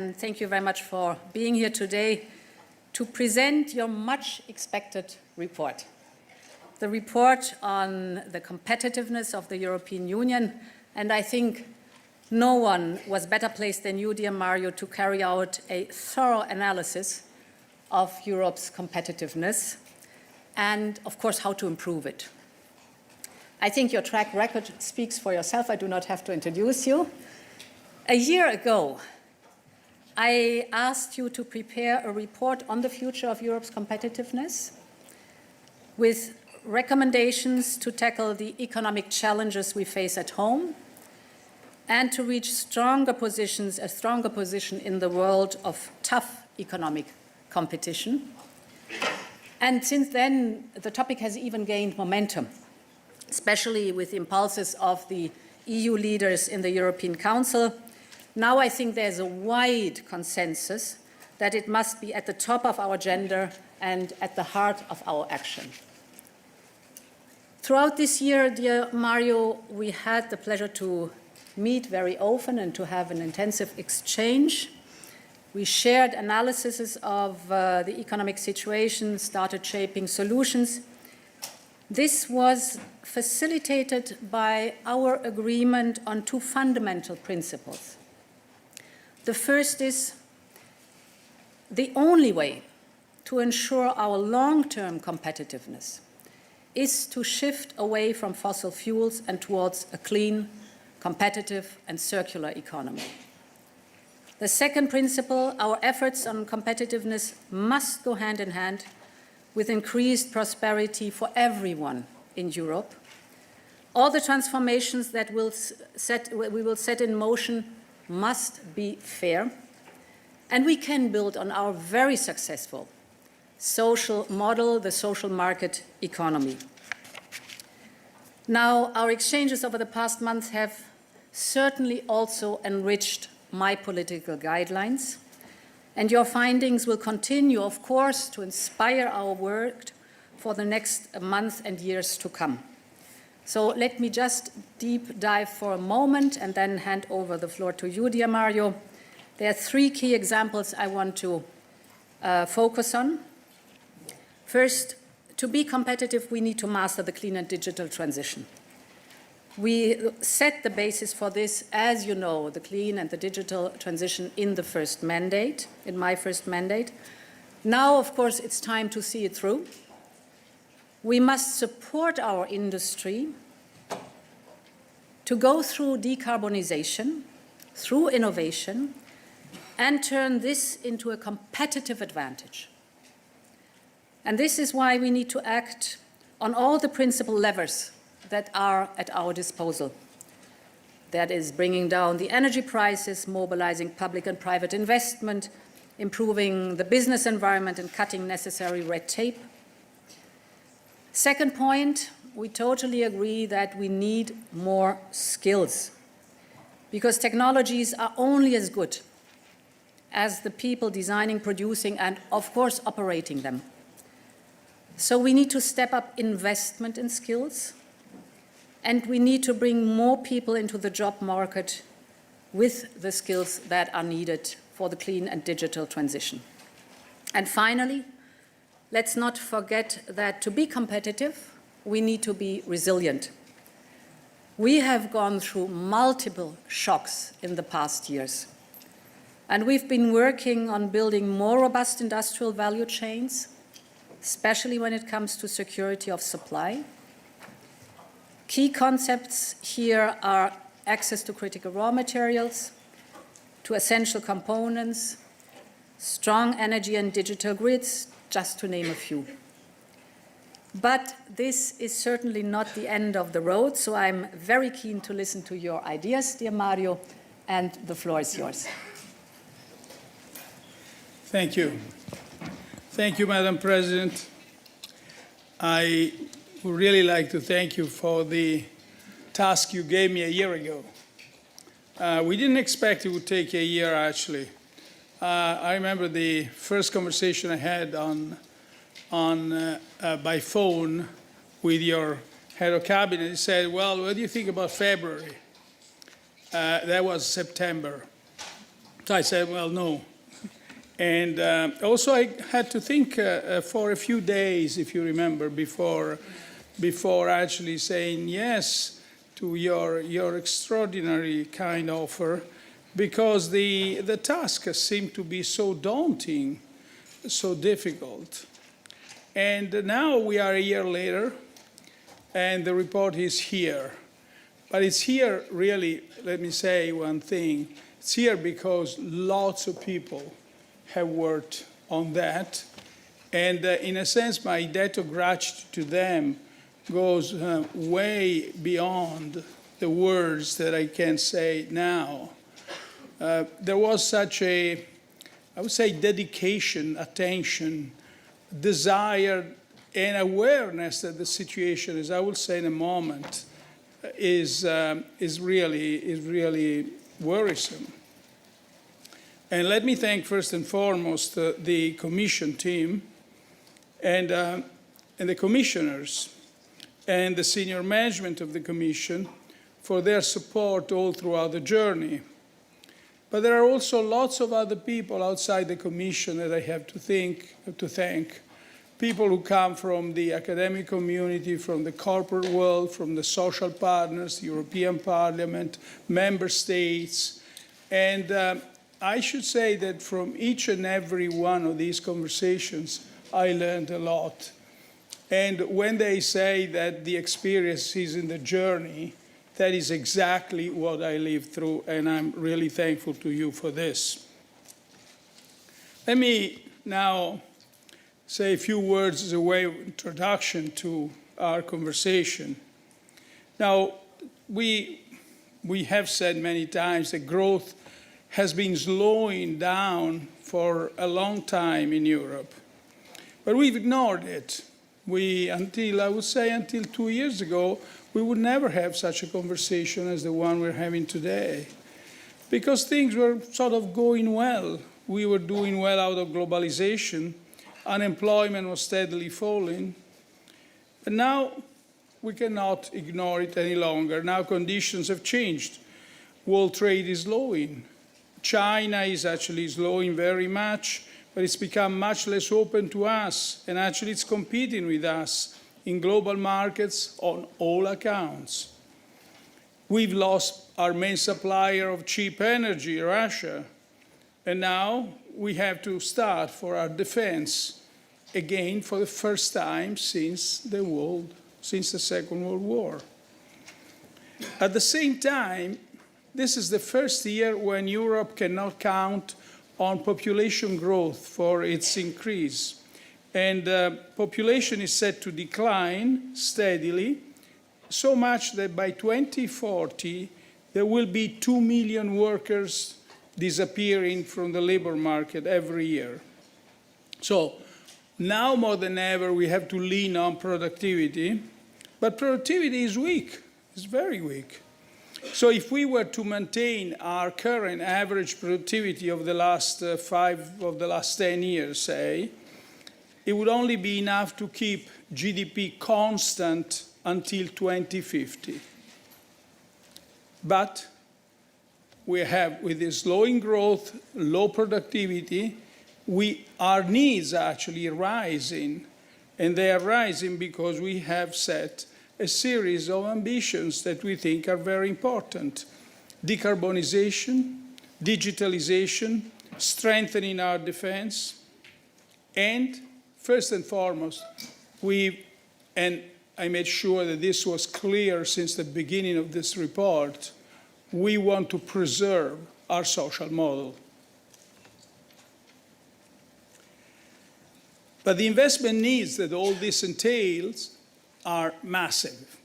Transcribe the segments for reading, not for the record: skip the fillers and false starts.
And thank you very much for being here today to present your much expected report. The report on the competitiveness of the European Union, and I think no one was better placed than you, dear Mario, to carry out a thorough analysis of Europe's competitiveness and, of course, how to improve it. I think your track record speaks for yourself. I do not have to introduce you. A year ago, I asked you to prepare a report on the future of Europe's competitiveness with recommendations to tackle the economic challenges we face at home and to reach a stronger position in the world of tough economic competition. And since then, the topic has even gained momentum, especially with the impulses of the EU leaders in the European Council. Now I think there's a wide consensus that it must be at the top of our agenda and at the heart of our action. Throughout this year, dear Mario, we had the pleasure to meet very often and to have an intensive exchange. We shared analyses of the economic situation, started shaping solutions. This was facilitated by our agreement on two fundamental principles. The first is the only way to ensure our long-term competitiveness is to shift away from fossil fuels and towards a clean, competitive and circular economy. The second principle, our efforts on competitiveness must go hand in hand with increased prosperity for everyone in Europe. All the transformations that we will set in motion must be fair, and we can build on our very successful social model, the social market economy. Now, our exchanges over the past months have certainly also enriched my political guidelines, and your findings will continue, of course, to inspire our work for the next months and years to come. So let me just deep dive for a moment and then hand over the floor to you, dear Mario. There are three key examples I want to focus on. First, to be competitive, we need to master the clean and digital transition. We set the basis for this, as you know, the clean and the digital transition in the first mandate, in my first mandate. Now, of course, it's time to see it through. We must support our industry to go through decarbonization, through innovation, and turn this into a competitive advantage. And this is why we need to act on all the principal levers that are at our disposal. That is bringing down the energy prices, mobilizing public and private investment, improving the business environment and cutting necessary red tape. Second point, we totally agree that we need more skills because technologies are only as good as the people designing, producing, and of course operating them. So we need to step up investment in skills, and we need to bring more people into the job market with the skills that are needed for the clean and digital transition. And finally, let's not forget that to be competitive, we need to be resilient. We have gone through multiple shocks in the past years, and we've been working on building more robust industrial value chains, especially when it comes to security of supply. Key concepts here are access to critical raw materials, to essential components, strong energy and digital grids, just to name a few. But this is certainly not the end of the road, so I'm very keen to listen to your ideas, dear Mario, and the floor is yours. Thank you. Thank you, Madam President. I would really like to thank you for the task you gave me a year ago. We didn't expect it would take a year, actually. I remember the first conversation I had by phone with your head of cabinet. He said, well, what do you think about February? That was September. So I said, well, no. And also I had to think for a few days, if you remember, before actually saying yes to your extraordinary kind offer, because the task seemed to be so daunting, so difficult. And now we are a year later, and the report is here. But it's here, really, let me say one thing. It's here because lots of people have worked on that. And in a sense, my debt of gratitude to them goes way beyond the words that I can say now. There was such a, I would say, dedication, attention, desire, and awareness that the situation, as I will say in a moment, is really worrisome. And let me thank first and foremost the Commission team and the commissioners and the senior management of the Commission for their support all throughout the journey. But there are also lots of other people outside the Commission that I have to thank. People who come from the academic community, from the corporate world, from the social partners, the European Parliament, member states. And I should say that from each and every one of these conversations, I learned a lot. And when they say that the experience is in the journey, that is exactly what I lived through, and I'm really thankful to you for this. Let me now say a few words as a way of introduction to our conversation. Now, we have said many times that growth has been slowing down for a long time in Europe, but we've ignored it. Until 2 years ago, we would never have such a conversation as the one we're having today, because things were sort of going well. We were doing well out of globalization. Unemployment was steadily falling. But now we cannot ignore it any longer. Now conditions have changed. World trade is slowing. China is actually slowing very much, but it's become much less open to us, and actually it's competing with us in global markets on all accounts. We've lost our main supplier of cheap energy, Russia, and now we have to start for our defense again for the first time since the Second World War. At the same time, this is the first year when Europe cannot count on population growth for its increase. And population is set to decline steadily, so much that by 2040, there will be 2 million workers disappearing from the labor market every year. So now more than ever, we have to lean on productivity, but productivity is weak, it's very weak. So if we were to maintain our current average productivity of the last 10 years, say, it would only be enough to keep GDP constant until 2050. But we have, with this slowing growth, low productivity, our needs are actually rising. And they are rising because we have set a series of ambitions that we think are very important. Decarbonization, digitalization, strengthening our defense, and first and foremost, and I made sure that this was clear since the beginning of this report, we want to preserve our social model. But the investment needs that all this entails are massive.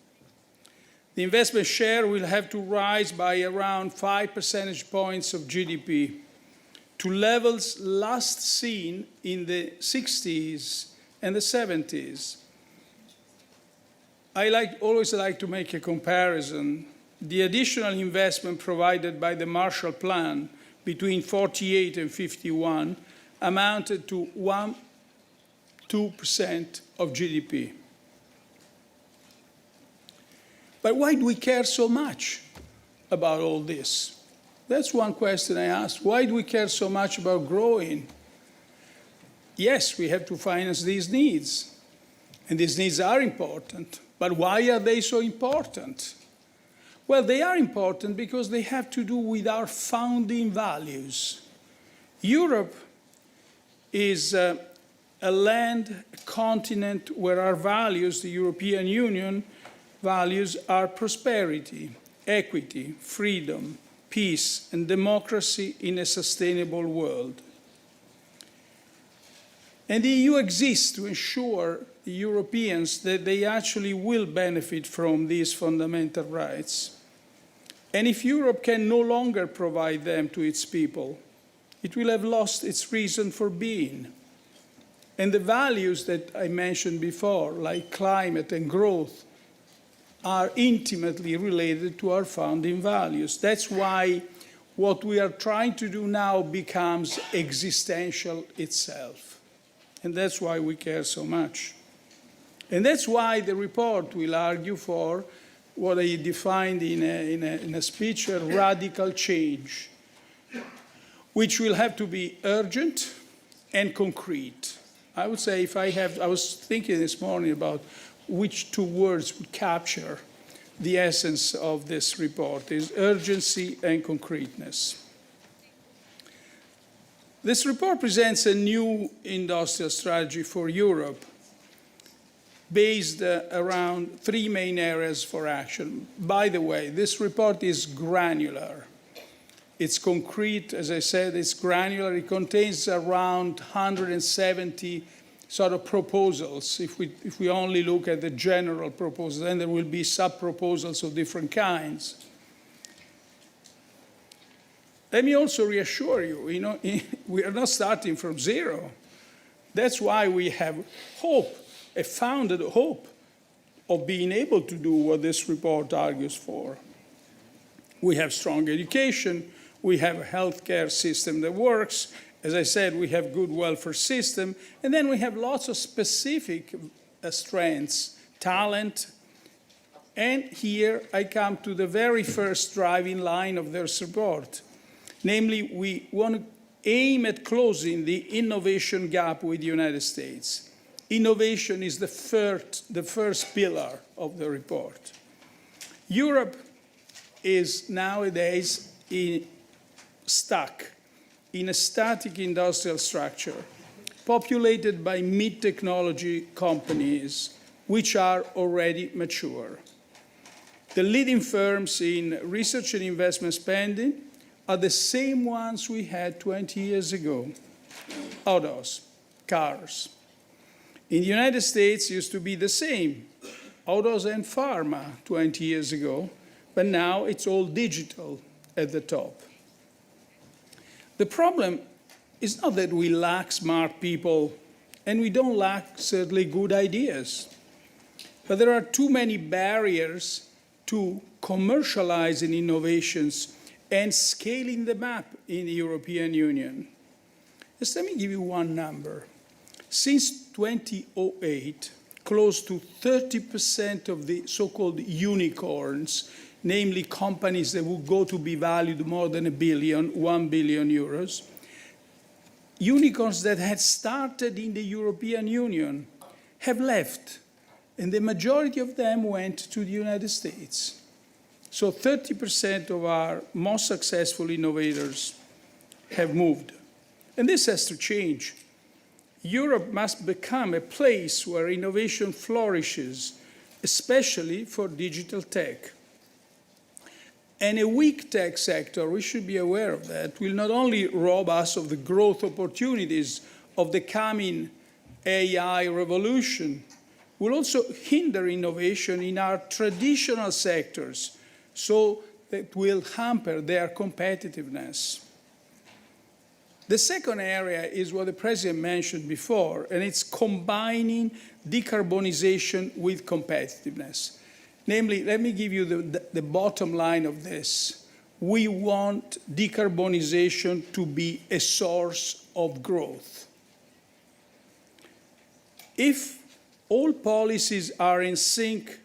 The investment share will have to rise by around 5 percentage points of GDP to levels last seen in the 60s and the 70s. I always like to make a comparison. The additional investment provided by the Marshall Plan between 48 and 51 amounted to 2% of GDP. But why do we care so much about all this? That's one question I asked. Why do we care so much about growing? Yes, we have to finance these needs, and these needs are important. But why are they so important? Well, they are important because they have to do with our founding values. Europe is a land, a continent where our values, the European Union values, are prosperity, equity, freedom, peace, and democracy in a sustainable world. And the EU exists to ensure the Europeans that they actually will benefit from these fundamental rights. And if Europe can no longer provide them to its people, it will have lost its reason for being. And the values that I mentioned before, like climate and growth, are intimately related to our founding values. That's why what we are trying to do now becomes existential itself. And that's why we care so much. And that's why the report will argue for what I defined in a speech, a radical change, which will have to be urgent and concrete. I would say I was thinking this morning about which two words would capture the essence of this report, is urgency and concreteness. This report presents a new industrial strategy for Europe based around three main areas for action. By the way, this report is granular. It's concrete, as I said, it's granular. It contains around 170 sort of proposals. If we only look at the general proposals, then there will be sub-proposals of different kinds. Let me also reassure you, we are not starting from zero. That's why we have hope, a founded hope of being able to do what this report argues for. We have strong education, we have a healthcare system that works. As I said, we have good welfare system, and then we have lots of specific strengths, talent. And here I come to the very first driving line of their support. Namely, we want to aim at closing the innovation gap with the United States. Innovation is the first pillar of the report. Europe is nowadays stuck in a static industrial structure populated by mid-technology companies which are already mature. The leading firms in research and investment spending are the same ones we had 20 years ago. Autos, cars. In the United States, it used to be the same. Autos and pharma 20 years ago, but now it's all digital at the top. The problem is not that we lack smart people, and we don't lack certainly good ideas, but there are too many barriers to commercializing innovations and scaling them up in the European Union. Just let me give you one number. Since 2008, close to 30% of the so-called unicorns, namely companies that will go to be valued more than 1 billion euros, unicorns that had started in the European Union have left, and the majority of them went to the United States. So 30% of our most successful innovators have moved. And this has to change. Europe must become a place where innovation flourishes, especially for digital tech. And a weak tech sector, we should be aware of that, will not only rob us of the growth opportunities of the coming AI revolution, will also hinder innovation in our traditional sectors, so that will hamper their competitiveness. The second area is what the President mentioned before, and it's combining decarbonization with competitiveness. Namely, let me give you the bottom line of this. We want decarbonization to be a source of growth. If all policies are in sync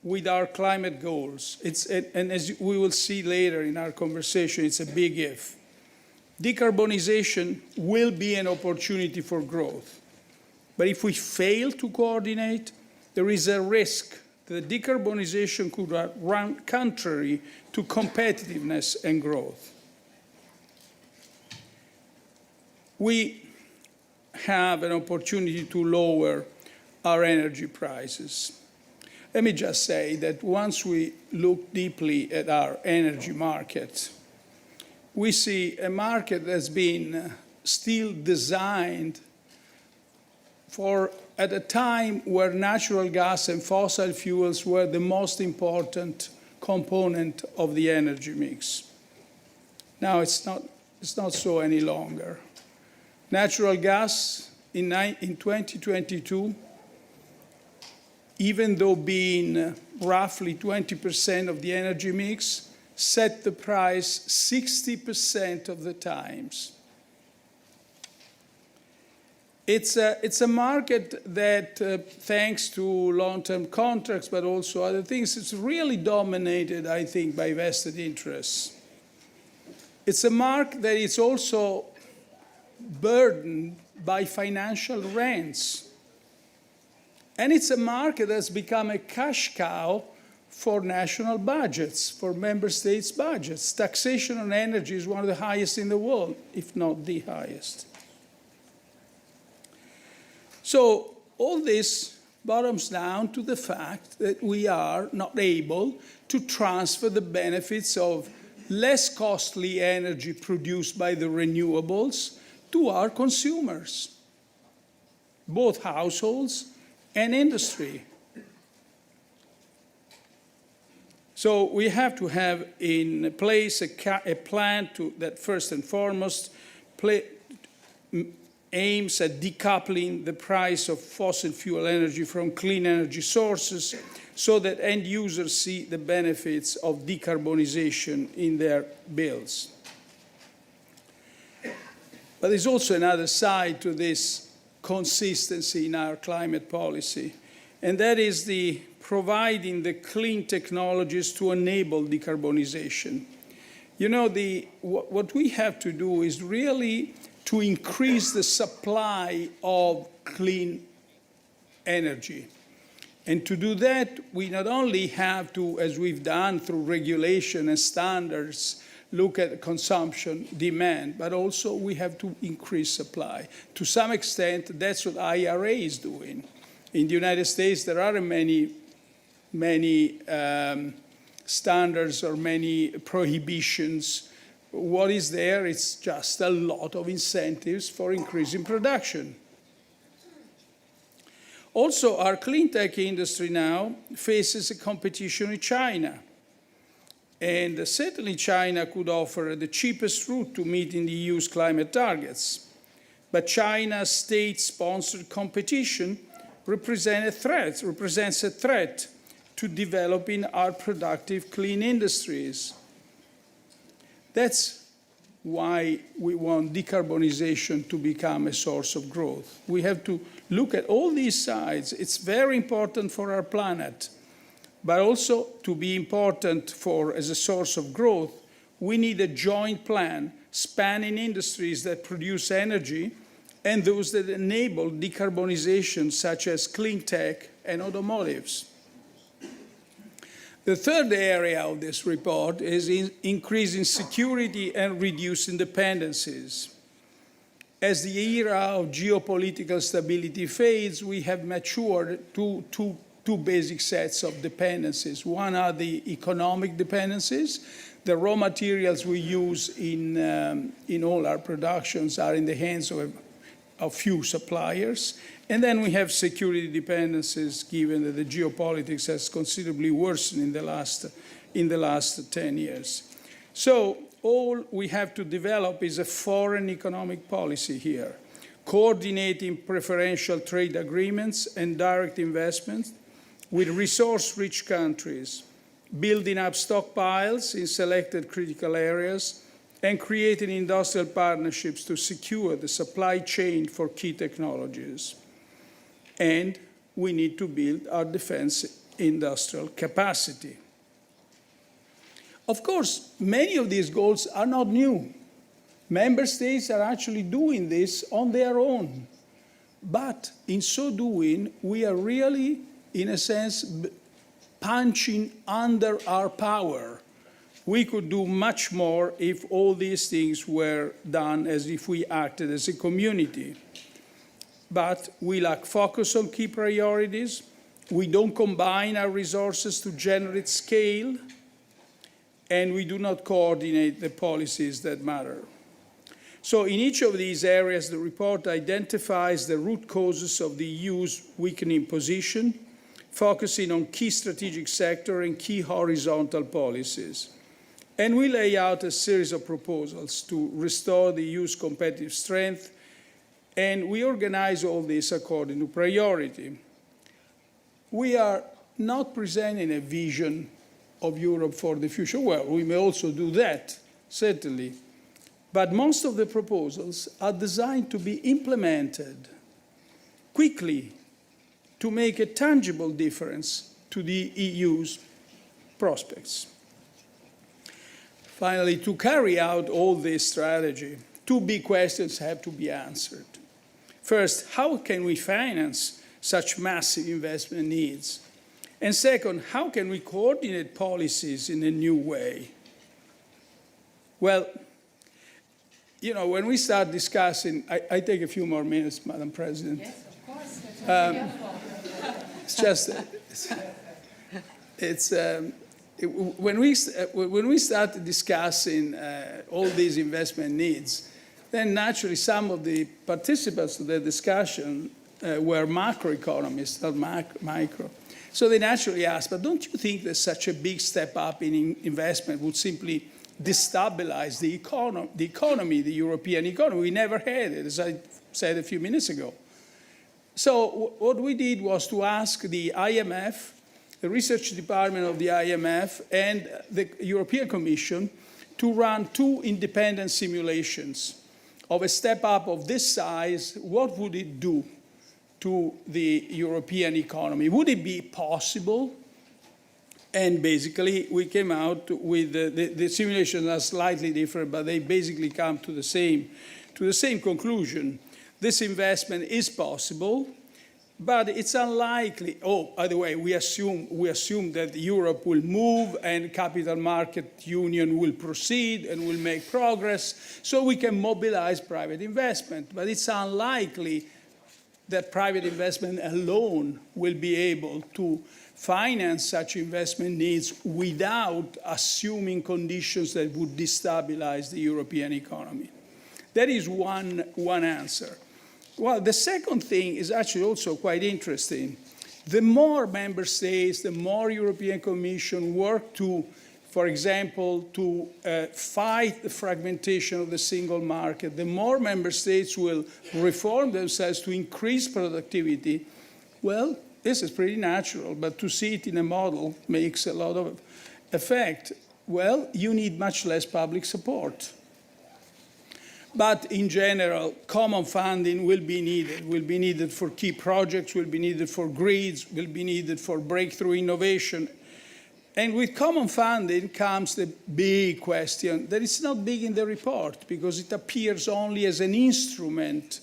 with our climate goals. And as we will see later in our conversation, it's a big if. Decarbonization will be an opportunity for growth. But if we fail to coordinate, there is a risk that decarbonization could run contrary to competitiveness and growth. We have an opportunity to lower our energy prices. Let me just say that once we look deeply at our energy market, we see a market that's been still designed for at a time where natural gas and fossil fuels were the most important component of the energy mix. Now it's not so any longer. Natural gas in 2022, even though being roughly 20% of the energy mix, set the price 60% of the times. It's a market that, thanks to long-term contracts, but also other things, it's really dominated, I think, by vested interests. It's a market that is also burdened by financial rents. And it's a market that's become a cash cow for national budgets, for member states' budgets. Taxation on energy is one of the highest in the world, if not the highest. So all this bottoms down to the fact that we are not able to transfer the benefits of less costly energy produced by the renewables to our consumers, both households and industry. So we have to have in place a plan that first and foremost aims at decoupling the price of fossil fuel energy from clean energy sources so that end users see the benefits of decarbonization in their bills. But there's also another side to this consistency in our climate policy, and that is providing the clean technologies to enable decarbonization. You know, what we have to do is really to increase the supply of clean energy. And to do that, we not only have to, as we've done through regulation and standards, look at consumption, demand, but also we have to increase supply. To some extent, that's what IRA is doing. In the United States, there aren't many standards or many prohibitions. What is there? It's just a lot of incentives for increasing production. Also, our clean tech industry now faces a competition with China. And certainly China could offer the cheapest route to meeting the EU's climate targets. But China's state-sponsored competition represents a threat to developing our productive clean industries. That's why we want decarbonization to become a source of growth. We have to look at all these sides. It's very important for our planet. But also, to be important as a source of growth, we need a joint plan spanning industries that produce energy and those that enable decarbonization, such as clean tech and automotives. The third area of this report is increasing security and reducing dependencies. As the era of geopolitical stability fades, we have matured to two basic sets of dependencies. One are the economic dependencies. The raw materials we use in all our productions are in the hands of a few suppliers. And then we have security dependencies, given that the geopolitics has considerably worsened in the last 10 years. So all we have to develop is a foreign economic policy here, coordinating preferential trade agreements and direct investments with resource-rich countries, building up stockpiles in selected critical areas, and creating industrial partnerships to secure the supply chain for key technologies. And we need to build our defense industrial capacity. Of course, many of these goals are not new. Member states are actually doing this on their own. But in so doing, we are really, in a sense, punching under our power. We could do much more if all these things were done as if we acted as a community. But we lack focus on key priorities. We don't combine our resources to generate scale, and we do not coordinate the policies that matter. So in each of these areas, the report identifies the root causes of the EU's weakening position, focusing on key strategic sectors and key horizontal policies. And we lay out a series of proposals to restore the EU's competitive strength, and we organize all this according to priority. We are not presenting a vision of Europe for the future. Well, we may also do that, certainly. But most of the proposals are designed to be implemented quickly to make a tangible difference to the EU's prospects. Finally, to carry out all this strategy, two big questions have to be answered. First, how can we finance such massive investment needs? And second, how can we coordinate policies in a new way? Well, you know, when we start discussing, I take a few more minutes, Madam President. Yes, of course. It's just, when we start discussing all these investment needs, then naturally some of the participants to the discussion were macroeconomists, not micro. So they naturally asked, but don't you think that such a big step up in investment would simply destabilize the economy, the European economy? We never had it, as I said a few minutes ago. So what we did was to ask the IMF, the research department of the IMF, and the European Commission to run two independent simulations of a step up of this size. What would it do to the European economy? Would it be possible? And basically, we came out with the simulations are slightly different, but they basically come to the same conclusion. This investment is possible, but it's unlikely. Oh, by the way, we assume that Europe will move and capital market union will proceed and will make progress, so we can mobilize private investment. But it's unlikely that private investment alone will be able to finance such investment needs without assuming conditions that would destabilize the European economy. That is one answer. Well, the second thing is actually also quite interesting. The more member states, the more European Commission work to, for example, to fight the fragmentation of the single market, the more member states will reform themselves to increase productivity. Well, this is pretty natural, but to see it in a model makes a lot of effect. Well, you need much less public support. But in general, common funding will be needed for key projects, will be needed for grids, will be needed for breakthrough innovation. And with common funding comes the big question that is not big in the report because it appears only as an instrument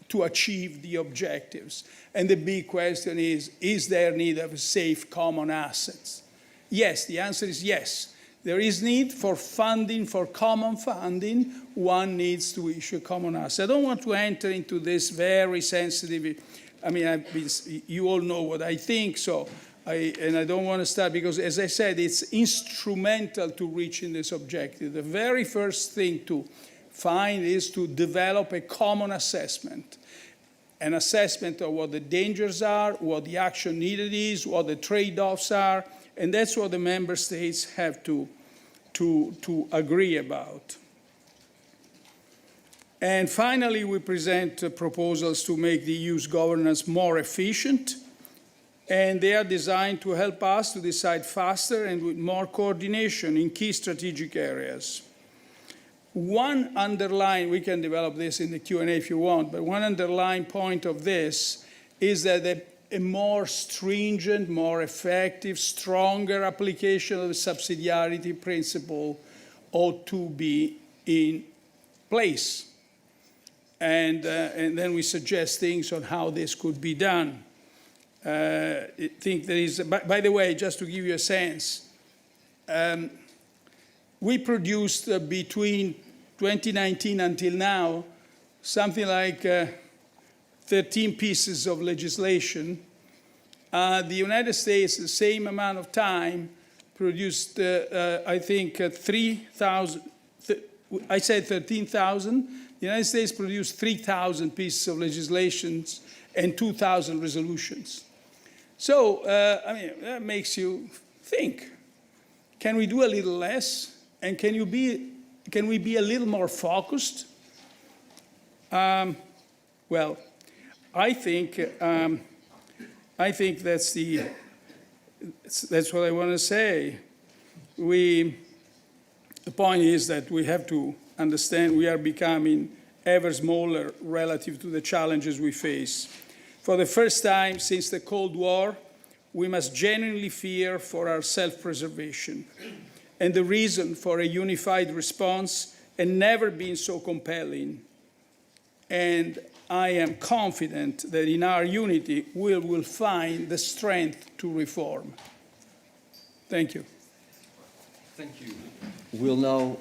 to achieve the objectives. And the big question is there need of safe common assets? Yes, the answer is yes. There is need for funding, for common funding. One needs to issue common assets. I don't want to enter into this very sensitive, you all know what I think, and I don't want to start because, as I said, it's instrumental to reaching this objective. The very first thing to find is to develop a common assessment, an assessment of what the dangers are, what the action needed is, what the trade-offs are, and that's what the member states have to agree about. And finally, we present proposals to make the EU's governance more efficient, and they are designed to help us to decide faster and with more coordination in key strategic areas. One underlying, we can develop this in the Q&A if you want, but one underlying point of this is that a more stringent, more effective, stronger application of the subsidiarity principle ought to be in place. And then we suggest things on how this could be done. I think there is, by the way, just to give you a sense, we produced between 2019 until now something like 13 pieces of legislation. The United States, the same amount of time, produced, I think, 3,000, I said 13,000. The United States produced 3,000 pieces of legislation and 2,000 resolutions. So, I mean, that makes you think. Can we do a little less? And can we be a little more focused? Well, I think that's what I want to say. The point is that we have to understand we are becoming ever smaller relative to the challenges we face. For the first time since the Cold War, we must genuinely fear for our self-preservation. And the reason for a unified response has never been so compelling. And I am confident that in our unity, we will find the strength to reform. Thank you. Thank you. We'll now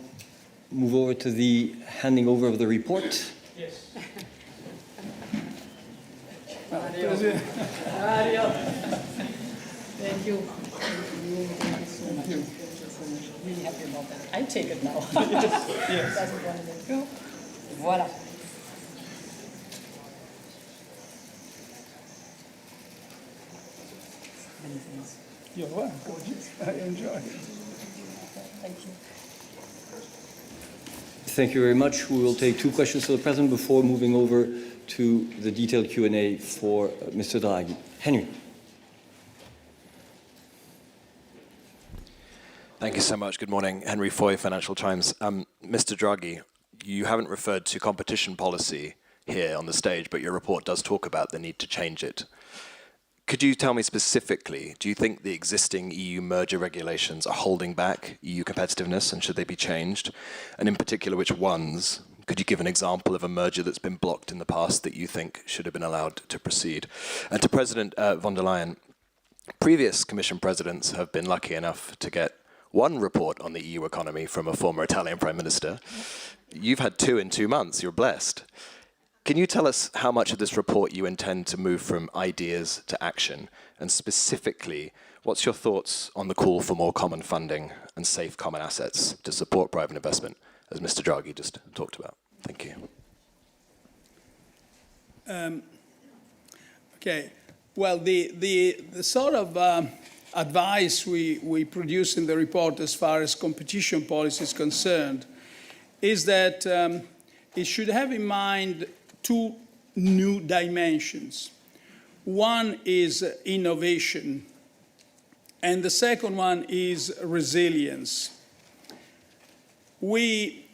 move over to the handing over of the report. Yes. Mario. Thank you. Thank you. Really happy about that. I take it now. Yes. Doesn't want to let go. Voila. Many things. You're welcome. I enjoy it. Thank you. Thank you very much. We will take two questions for the President before moving over to the detailed Q&A for Mr. Draghi. Henry. Thank you so much. Good morning. Henry Foy, Financial Times. Mr. Draghi, you haven't referred to competition policy here on the stage, but your report does talk about the need to change it. Could you tell me specifically, do you think the existing EU merger regulations are holding back EU competitiveness, and should they be changed? And in particular, which ones? Could you give an example of a merger that's been blocked in the past that you think should have been allowed to proceed? And to President von der Leyen, previous Commission presidents have been lucky enough to get one report on the EU economy from a former Italian Prime Minister. You've had two in 2 months. You're blessed. Can you tell us how much of this report you intend to move from ideas to action? And specifically, what's your thoughts on the call for more common funding and safe common assets to support private investment, as Mr. Draghi just talked about? Thank you. Okay. Well, the sort of advice we produce in the report as far as competition policy is concerned is that it should have in mind two new dimensions. One is innovation, and the second one is resilience. We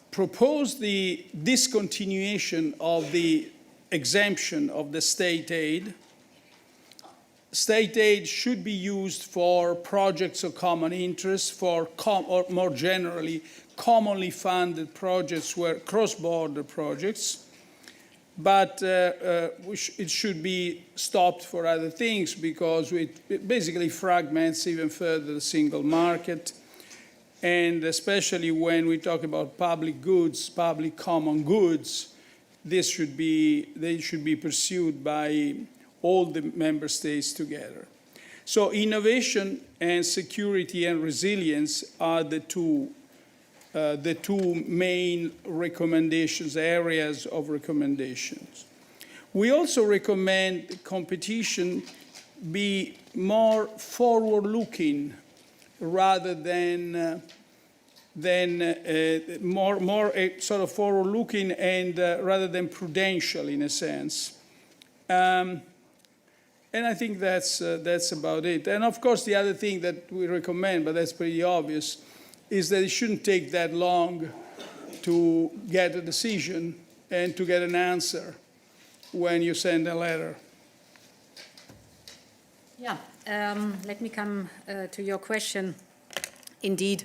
propose the discontinuation of the exemption of the state aid. State aid should be used for projects of common interest, or more generally, commonly funded projects, cross-border projects. But it should be stopped for other things because it basically fragments even further the single market. And especially when we talk about public goods, public common goods, they should be pursued by all the member states together. So innovation and security and resilience are the two main recommendations, areas of recommendations. We also recommend competition be more forward-looking rather than more sort of forward-looking and rather than prudential in a sense. And I think that's about it. And of course, the other thing that we recommend, but that's pretty obvious, is that it shouldn't take that long to get a decision and to get an answer. when you send a letter? Yeah, let me come to your question. Indeed,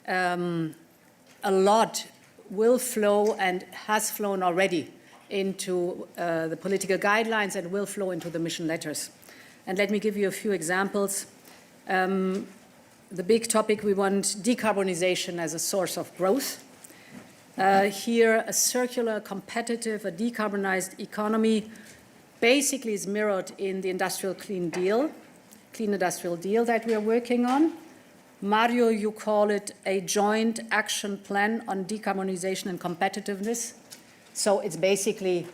a lot will flow and has flown already into the political guidelines and will flow into the mission letters. And let me give you a few examples. The big topic, we want decarbonization as a source of growth. Here, a circular, competitive, a decarbonized economy basically is mirrored in the industrial clean industrial deal that we are working on. Mario, you call it a joint action plan on decarbonization and competitiveness. So it's basically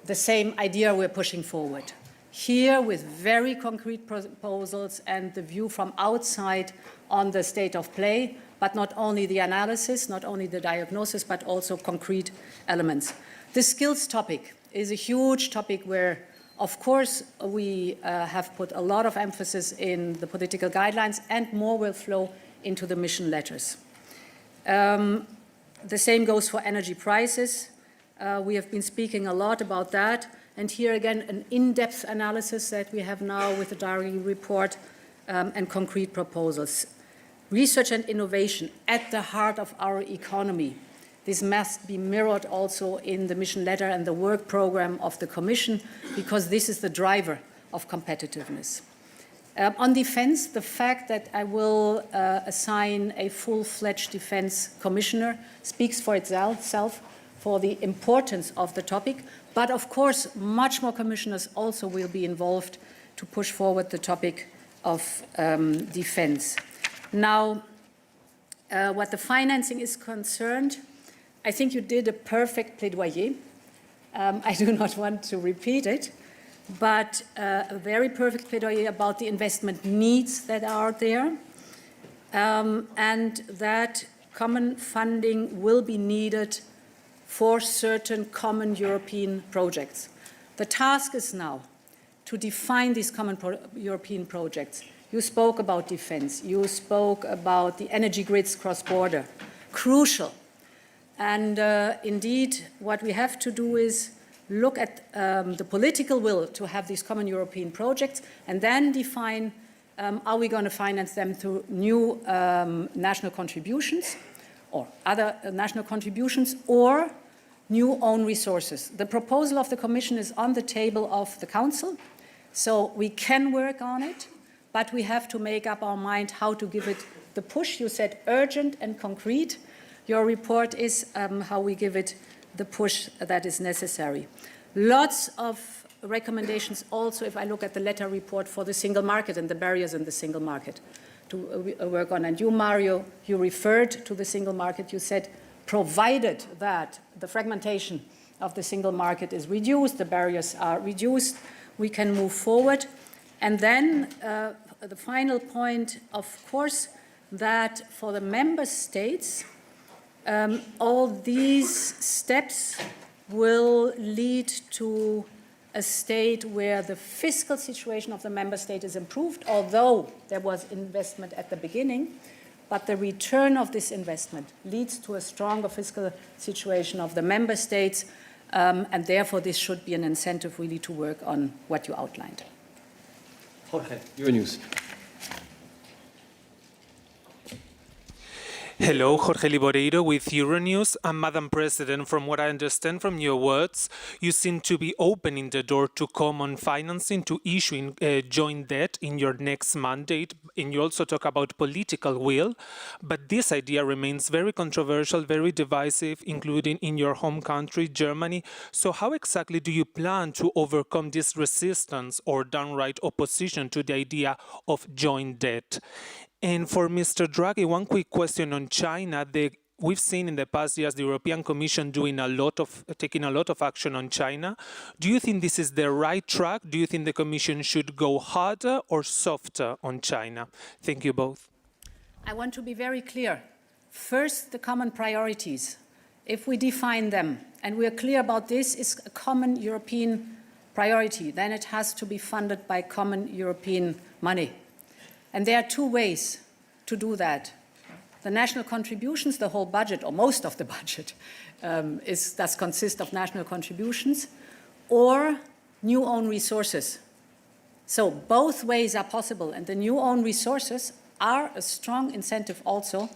the same idea we're pushing forward. Here, with very concrete proposals and the view from outside on the state of play, but not only the analysis, not only the diagnosis, but also concrete elements. The skills topic is a huge topic where, of course, we have put a lot of emphasis in the political guidelines, and more will flow into the mission letters. The same goes for energy prices. We have been speaking a lot about that. And here again, an in-depth analysis that we have now with the Draghi report and concrete proposals. Research and innovation at the heart of our economy. This must be mirrored also in the mission letter and the work program of the Commission, because this is the driver of competitiveness. On defense, the fact that I will assign a full-fledged defense commissioner speaks for itself for the importance of the topic. But of course, much more commissioners also will be involved to push forward the topic of defense. Now, what the financing is concerned, I think you did a perfect plaidoyer. I do not want to repeat it, but a very perfect plaidoyer about the investment needs that are there, and that common funding will be needed for certain common European projects. The task is now to define these common European projects. You spoke about defense. You spoke about the energy grids cross-border. Crucial. And indeed, what we have to do is look at the political will to have these common European projects and then define are we going to finance them through new national contributions or other national contributions or new own resources. The proposal of the Commission is on the table of the Council, so we can work on it, but we have to make up our mind how to give it the push. You said urgent and concrete. Your report is how we give it the push that is necessary. Lots of recommendations also, if I look at the letter report for the single market and the barriers in the single market to work on. And you, Mario, you referred to the single market. You said, provided that the fragmentation of the single market is reduced, the barriers are reduced, we can move forward. And then the final point, of course, that for the member states, all these steps will lead to a state where the fiscal situation of the member state is improved, although there was investment at the beginning, but the return of this investment leads to a stronger fiscal situation of the member states, and therefore this should be an incentive really to work on what you outlined. Okay, Euronews. Hello, Jorge Liboreiro with Euronews. Madam President, from what I understand from your words, you seem to be opening the door to common financing, to issuing joint debt in your next mandate, and you also talk about political will. But this idea remains very controversial, very divisive, including in your home country, Germany. So how exactly do you plan to overcome this resistance or downright opposition to the idea of joint debt? And for Mr. Draghi, one quick question on China. We've seen in the past years the European Commission taking a lot of action on China. Do you think this is the right track? Do you think the Commission should go harder or softer on China? Thank you both. I want to be very clear. First, the common priorities. If we define them, and we are clear about this, is a common European priority, then it has to be funded by common European money. And there are two ways to do that. The national contributions, the whole budget, or most of the budget, does consist of national contributions, or new own resources. So both ways are possible, and the new own resources are a strong incentive also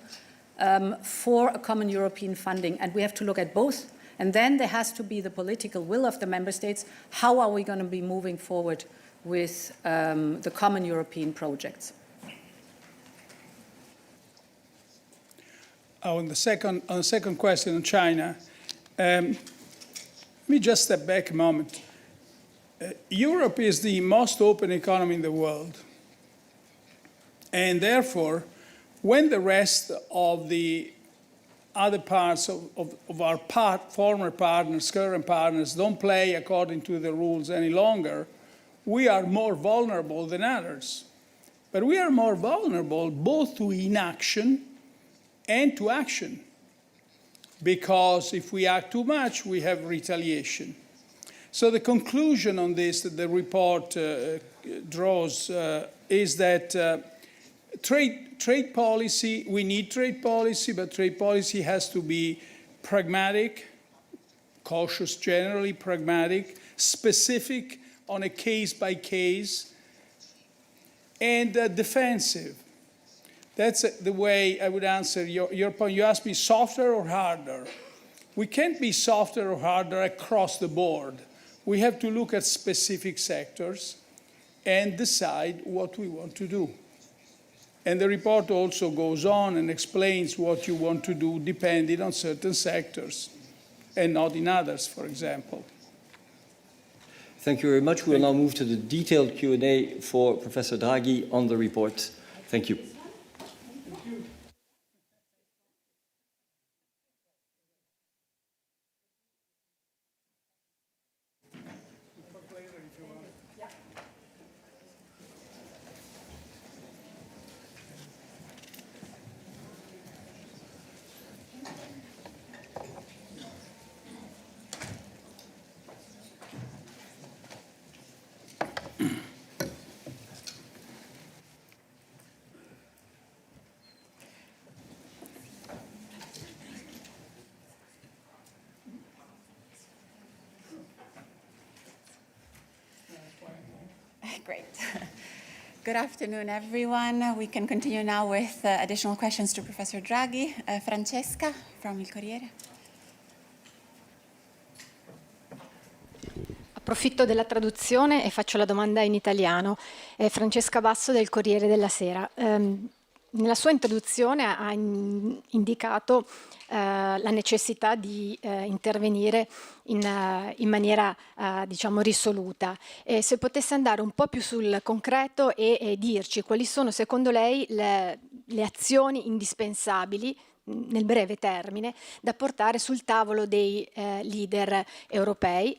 for a common European funding, and we have to look at both. And then there has to be the political will of the member states. How are we going to be moving forward with the common European projects? On the second question on China, let me just step back a moment. Europe is the most open economy in the world. And therefore, when the rest of the other parts of our former partners, current partners, don't play according to the rules any longer, we are more vulnerable than others. But we are more vulnerable both to inaction and to action. Because if we act too much, we have retaliation. So the conclusion on this that the report draws is that trade policy, we need trade policy, but trade policy has to be pragmatic, cautious generally, pragmatic, specific on a case-by-case, and defensive. That's the way I would answer your point. You asked me softer or harder. We can't be softer or harder across the board. We have to look at specific sectors and decide what we want to do. And the report also goes on and explains what you want to do depending on certain sectors and not in others, for example. Thank you very much. We'll now move to the detailed Q&A for Professor Draghi on the report. Thank you. Great. Good afternoon, everyone. We can continue now with additional questions to Professor Draghi. Francesca from Il Corriere. Approfitto della traduzione e faccio la domanda in italiano. Francesca Basso del Corriere della Sera. Nella sua introduzione ha indicato la necessità di intervenire in maniera diciamo risoluta. Se potesse andare un po' più sul concreto e dirci quali sono secondo lei le azioni indispensabili nel breve termine da portare sul tavolo dei leader europei,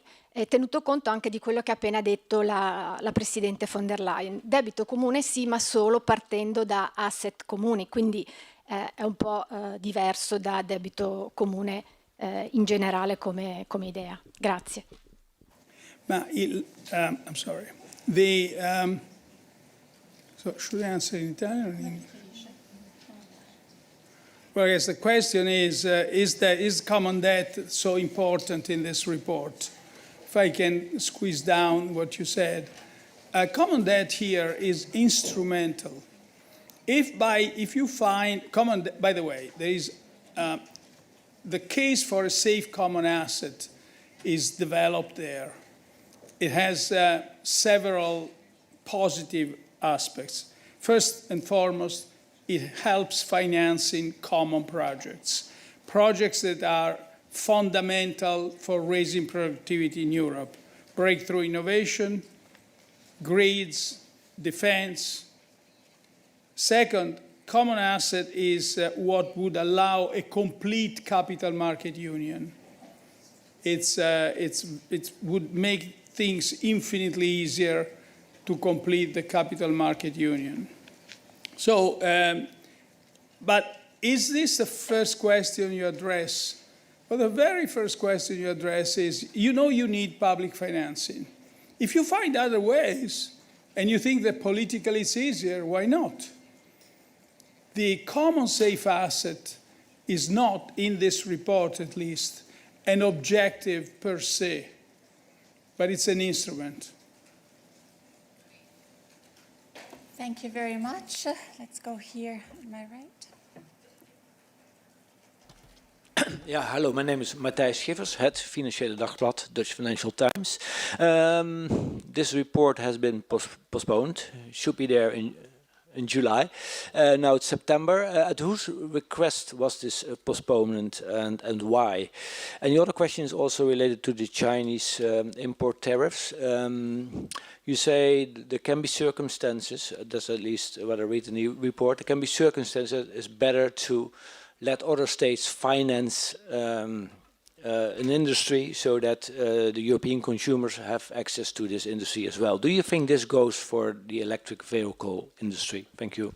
tenuto conto anche di quello che ha appena detto la Presidente von der Leyen. Debito comune sì, ma solo partendo da asset comuni, quindi è un po' diverso da debito comune in generale come idea. Grazie. Ma I'm sorry. So should I answer in Italian or in English? Well, I guess the question is common debt so important in this report? If I can squeeze down what you said, common debt here is instrumental. If you find common, by the way, there is the case for a safe common asset is developed there. It has several positive aspects. First and foremost, it helps financing common projects that are fundamental for raising productivity in Europe. Breakthrough innovation, grids, defense. Second, common asset is what would allow a complete capital market union. It would make things infinitely easier to complete the capital market union. So, but is this the first question you address? Well, the very first question you address is, you know you need public financing. If you find other ways, and you think that politically it's easier, why not? The common safe asset is not, in this report at least, an objective per se. but it's an instrument. Thank you very much. Let's go here on my right. Ja, hallo, my name is Matthijs Schiffers, het Financiële Dagblad, Dutch Financial Times. This report has been postponed, should be there in July. Now it's September. At whose request was this postponement and why? And the other question is also related to the Chinese import tariffs. You say there can be circumstances, that's at least what I read in the report, there can be circumstances it's better to let other states finance an industry so that the European consumers have access to this industry as well. Do you think this goes for the electric vehicle industry? Thank you.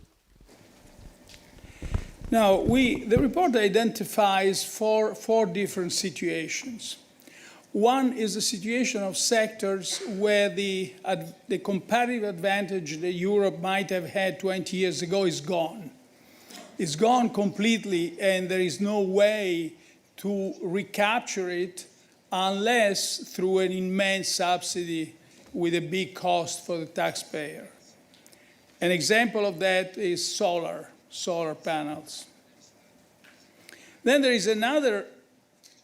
Now, the report identifies four different situations. One is the situation of sectors where the comparative advantage that Europe might have had 20 years ago is gone. It's gone completely, and there is no way to recapture it unless through an immense subsidy with a big cost for the taxpayer. An example of that is solar panels. Then there is another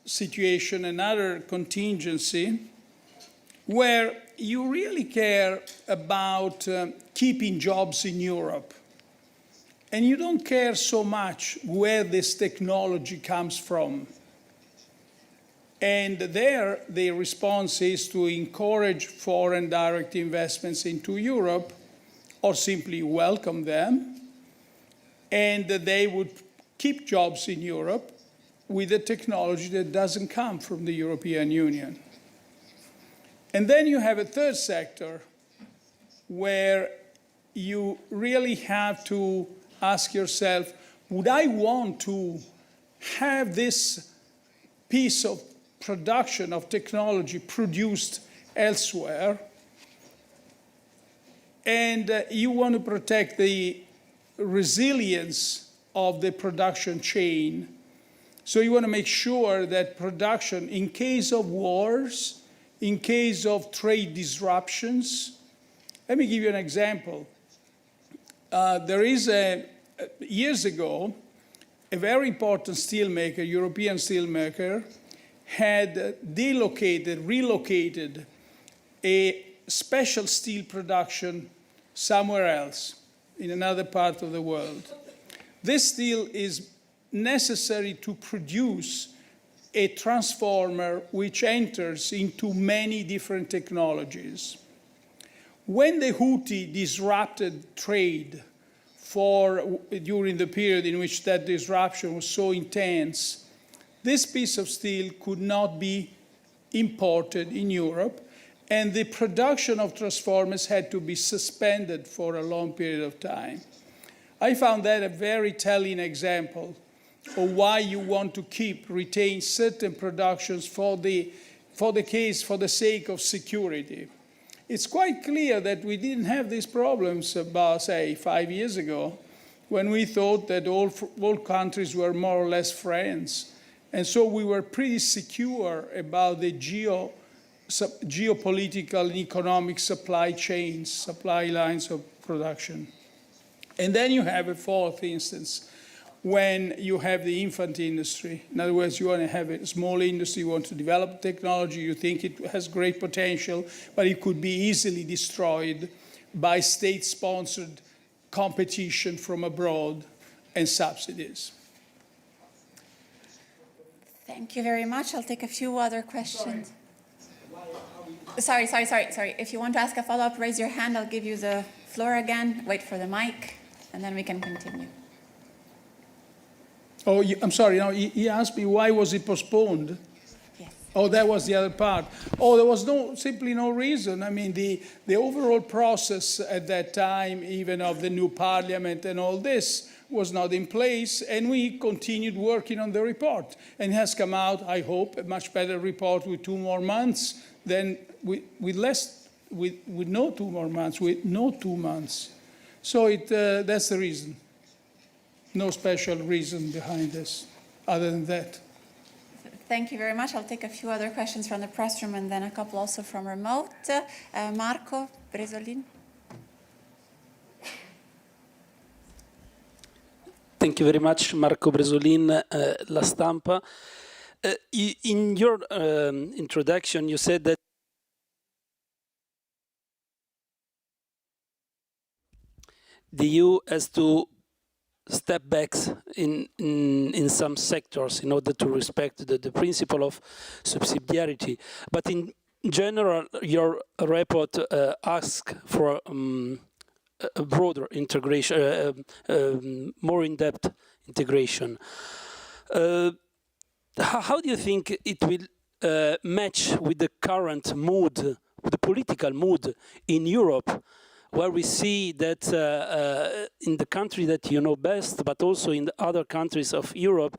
situation, another contingency, where you really care about keeping jobs in Europe. And you don't care so much where this technology comes from. And there, the response is to encourage foreign direct investments into Europe, or simply welcome them, and they would keep jobs in Europe with a technology that doesn't come from the European Union. And then you have a third sector where you really have to ask yourself, would I want to have this piece of production of technology produced elsewhere? And you want to protect the resilience of the production chain. So you want to make sure that production, in case of wars, in case of trade disruptions, let me give you an example. There is years ago, a very important steelmaker, European steelmaker, had relocated a special steel production somewhere else, in another part of the world. This steel is necessary to produce a transformer which enters into many different technologies. When the Houthi disrupted trade during the period in which that disruption was so intense, this piece of steel could not be imported in Europe, and the production of transformers had to be suspended for a long period of time. I found that a very telling example of why you want to retain certain productions for the sake of security. It's quite clear that we didn't have these problems about, say, 5 years ago, when we thought that all countries were more or less friends. And so we were pretty secure about the geopolitical and economic supply chains, supply lines of production. And then you have a fourth instance, when you have the infant industry. In other words, you want to have a small industry, you want to develop technology, you think it has great potential, but it could be easily destroyed by state-sponsored competition from abroad and subsidies. Thank you very much. I'll take a few other questions. Sorry. If you want to ask a follow-up, raise your hand. I'll give you the floor again. Wait for the mic, and then we can continue. Oh, I'm sorry. No, he asked me why was it postponed. Yes. Oh, that was the other part. Oh, there was simply no reason. I mean, the overall process at that time, even of the new parliament and all this, was not in place, and we continued working on the report. And it has come out, I hope, a much better report with 2 more months than with no 2 more months, with no 2 months. So that's the reason. No special reason behind this, other than that. Thank you very much. I'll take a few other questions from the press room and then a couple also from remote. Marco Bresolin. Thank you very much, Marco Bresolin, La Stampa. In your introduction, you said that the EU has to step back in some sectors in order to respect the principle of subsidiarity. But in general, your report asks for a broader integration, more in-depth integration. How do you think it will match with the current mood, with the political mood in Europe, where we see that in the country that you know best, but also in the other countries of Europe,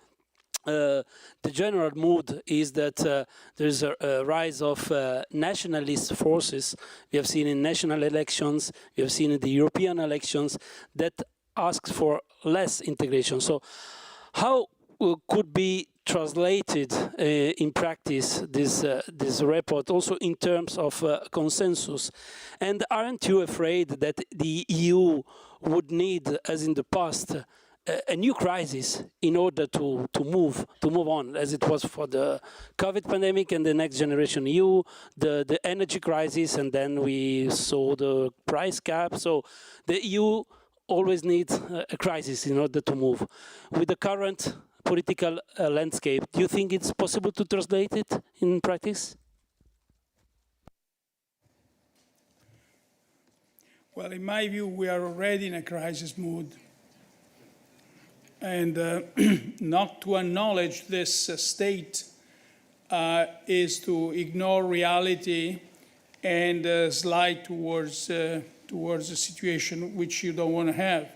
the general mood is that there's a rise of nationalist forces. We have seen in national elections, we have seen in the European elections, that asks for less integration. So how could be translated in practice this report also in terms of consensus? And aren't you afraid that the EU would need, as in the past, a new crisis in order to move on, as it was for the COVID pandemic and the Next Generation EU, the energy crisis, and then we saw the price cap. So the EU always needs a crisis in order to move. With the current political landscape, do you think it's possible to translate it in practice? Well, in my view, we are already in a crisis mood. And not to acknowledge this state is to ignore reality and slide towards a situation which you don't want to have.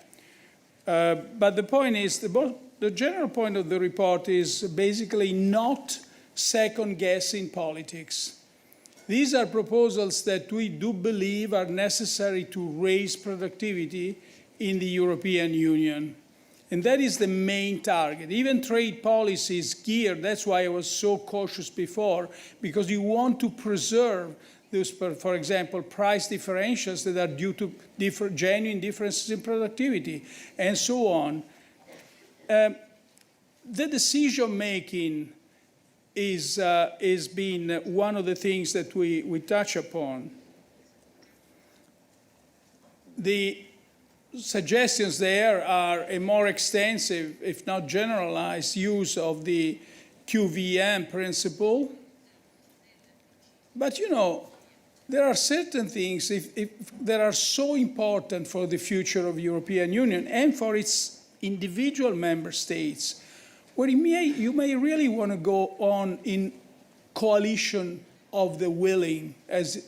But the point is, the general point of the report is basically not second-guessing politics. These are proposals that we do believe are necessary to raise productivity in the European Union. And that is the main target. Even trade policy is geared, that's why I was so cautious before, because you want to preserve those, for example, price differentials that are due to genuine differences in productivity, and so on. The decision-making is being one of the things that we touch upon. The suggestions there are a more extensive, if not generalized, use of the QVM principle. But, you know, there are certain things that are so important for the future of the European Union and for its individual member states, where you may really want to go on in coalition of the willing, as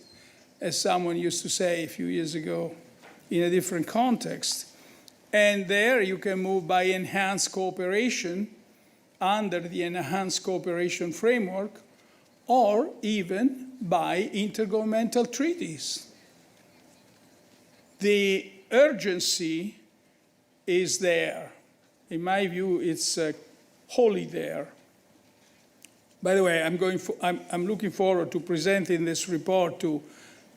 someone used to say a few years ago, in a different context. And there you can move by enhanced cooperation under the enhanced cooperation framework, or even by intergovernmental treaties. The urgency is there. In my view, it's wholly there. By the way, I'm looking forward to presenting this report to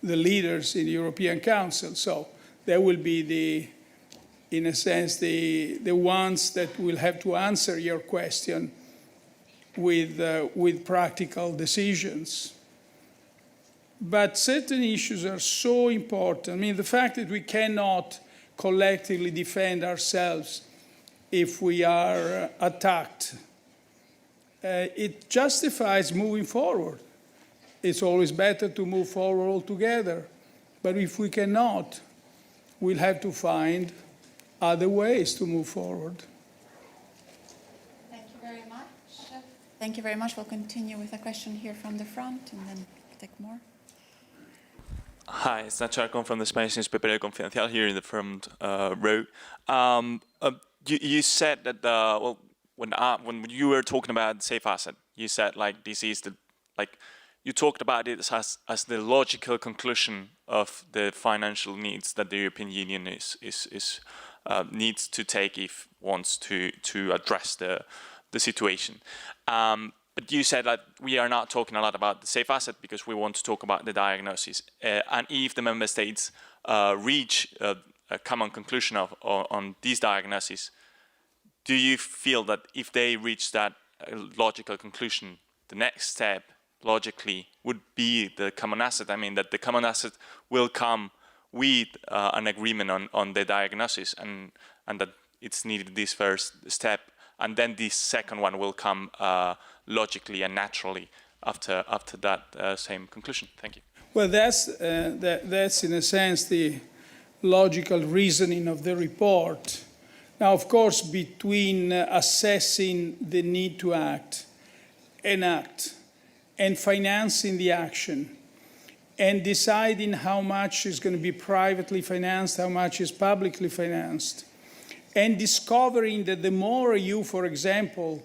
the leaders in the European Council. So they will be in a sense, the ones that will have to answer your question with practical decisions. But certain issues are so important. I mean, the fact that we cannot collectively defend ourselves if we are attacked, it justifies moving forward. It's always better to move forward all together. But if we cannot, we'll have to find other ways to move forward. Thank you very much. Thank you very much. We'll continue with a question here from the front and then take more. Hi, it's Nacho Arcon from the Spanish newspaper El Confidencial here in the front row. You said that when you were talking about safe asset, you said like this is you talked about it as the logical conclusion of the financial needs that the European Union needs to take if wants to address the situation. But you said that we are not talking a lot about the safe asset because we want to talk about the diagnosis. And if the member states reach a common conclusion on these diagnoses, do you feel that if they reach that logical conclusion, the next step logically would be the common asset? I mean, that the common asset will come with an agreement on the diagnosis, and that it's needed this first step, and then this second one will come logically and naturally after that same conclusion. Thank you. Well, that's in a sense the logical reasoning of the report. Now, of course, between assessing the need to act, and financing the action, and deciding how much is going to be privately financed, how much is publicly financed, and discovering that the more you, for example,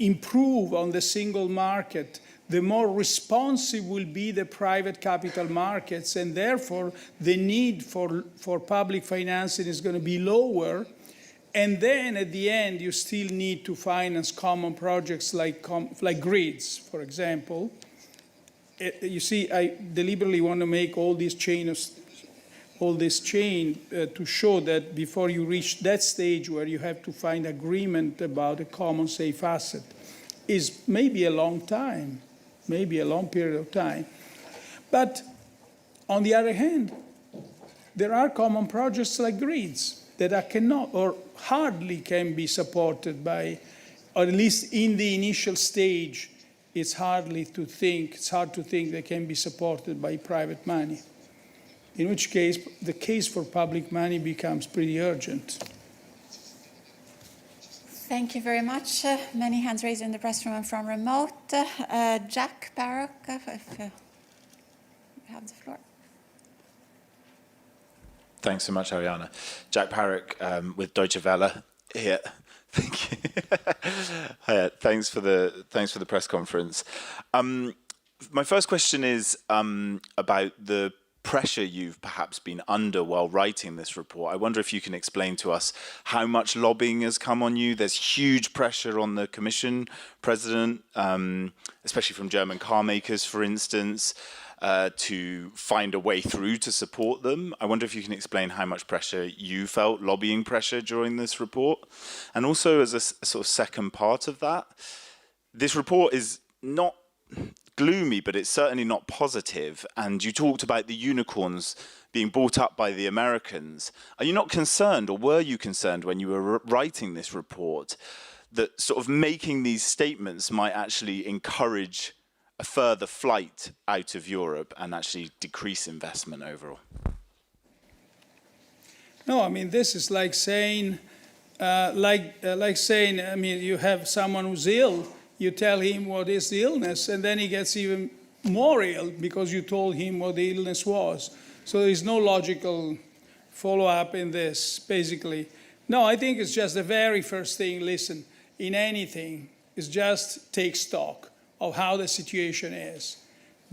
improve on the single market, the more responsive will be the private capital markets, and therefore the need for public financing is going to be lower. And then at the end, you still need to finance common projects like grids, for example. You see, I deliberately want to make all this chain to show that before you reach that stage where you have to find agreement about a common safe asset is maybe a long time, maybe a long period of time. But on the other hand, there are common projects like grids that cannot or hardly can be supported by, or at least in the initial stage, it's hard to think they can be supported by private money. In which case, the case for public money becomes pretty urgent. Thank you very much. Many hands raised in the press room and from remote. Jack Barrock, if you have the floor. Thanks so much, Ariana. Jack Parrock with Deutsche Welle here. Thank you. Hiya. Thanks for the press conference. My first question is about the pressure you've perhaps been under while writing this report. I wonder if you can explain to us how much lobbying has come on you. There's huge pressure on the Commission President, especially from German car makers, for instance, to find a way through to support them. I wonder if you can explain how much pressure you felt, lobbying pressure, during this report. And also, as a sort of second part of that, this report is not gloomy, but it's certainly not positive. And you talked about the unicorns being bought up by the Americans. Are you not concerned, or were you concerned when you were writing this report, that sort of making these statements might actually encourage a further flight out of Europe and actually decrease investment overall? No, I mean, this is like saying, I mean, you have someone who's ill, you tell him what is the illness, and then he gets even more ill because you told him what the illness was. So there is no logical follow-up in this, basically. No, I think it's just the very first thing, listen, in anything, is just take stock of how the situation is.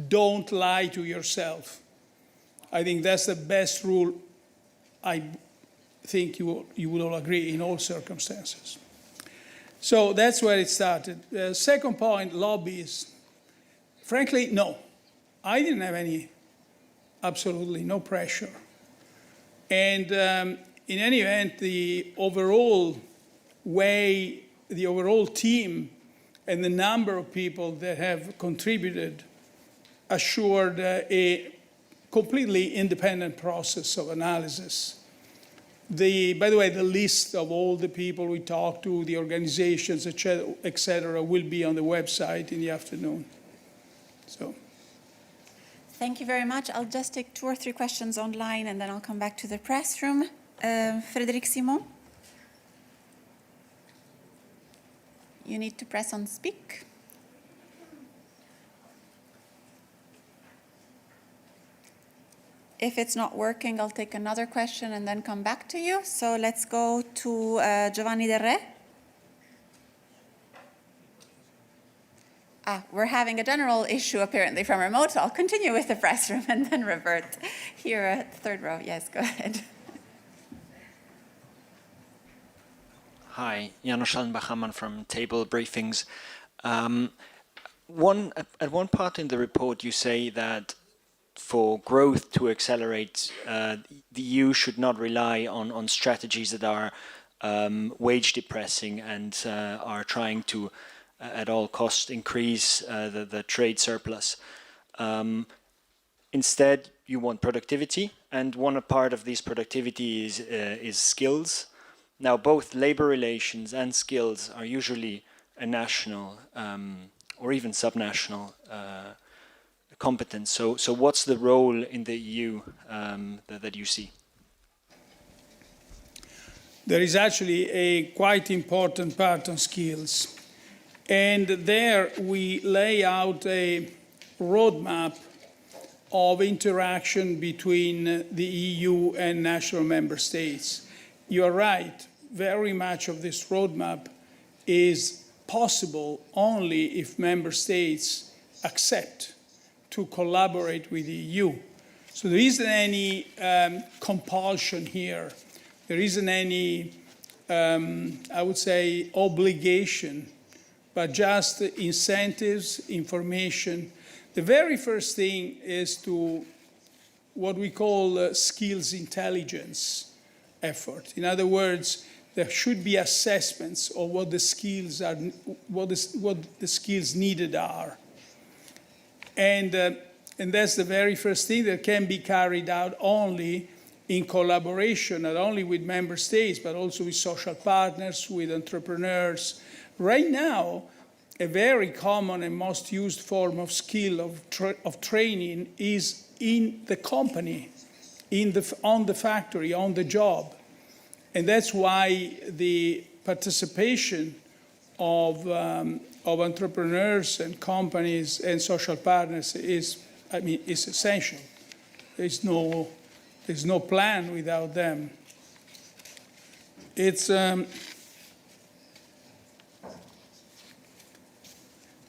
Don't lie to yourself. I think that's the best rule. I think you would all agree in all circumstances. So that's where it started. Second point, lobbies. Frankly, no. I didn't have absolutely no pressure. And in any event, the overall team and the number of people that have contributed assured a completely independent process of analysis. By the way, the list of all the people we talked to, the organizations, et cetera, will be on the website in the afternoon. So. Thank you very much. I'll just take 2 or 3 questions online, and then I'll come back to the press room. Frédéric Simon. You need to press on speak. If it's not working, I'll take another question and then come back to you. So let's go to Giovanni Del Re. We're having a general issue apparently from remote. So I'll continue with the press room and then revert. Here at the 3rd row. Yes, go ahead. Hi, Janusz Schallenbach-Hammann from Table Briefings. At one part in the report, you say that for growth to accelerate, the EU should not rely on strategies that are wage depressing and are trying to, at all costs, increase the trade surplus. Instead, you want productivity, and one part of this productivity is skills. Now, both labor relations and skills are usually a national or even subnational competence. So what's the role in the EU that you see? There is actually a quite important part on skills. And there we lay out a roadmap of interaction between the EU and national member states. You are right, very much of this roadmap is possible only if member states accept to collaborate with the EU. So there isn't any compulsion here. There isn't any, I would say, obligation, but just incentives, information. The very first thing is to what we call skills intelligence effort. In other words, there should be assessments of what the skills are, what the skills needed are. And that's the very first thing that can be carried out only in collaboration, not only with member states, but also with social partners, with entrepreneurs. Right now, a very common and most used form of skill of training is in the company, on the factory, on the job. And that's why the participation of entrepreneurs and companies and social partners is essential. There's no plan without them. It's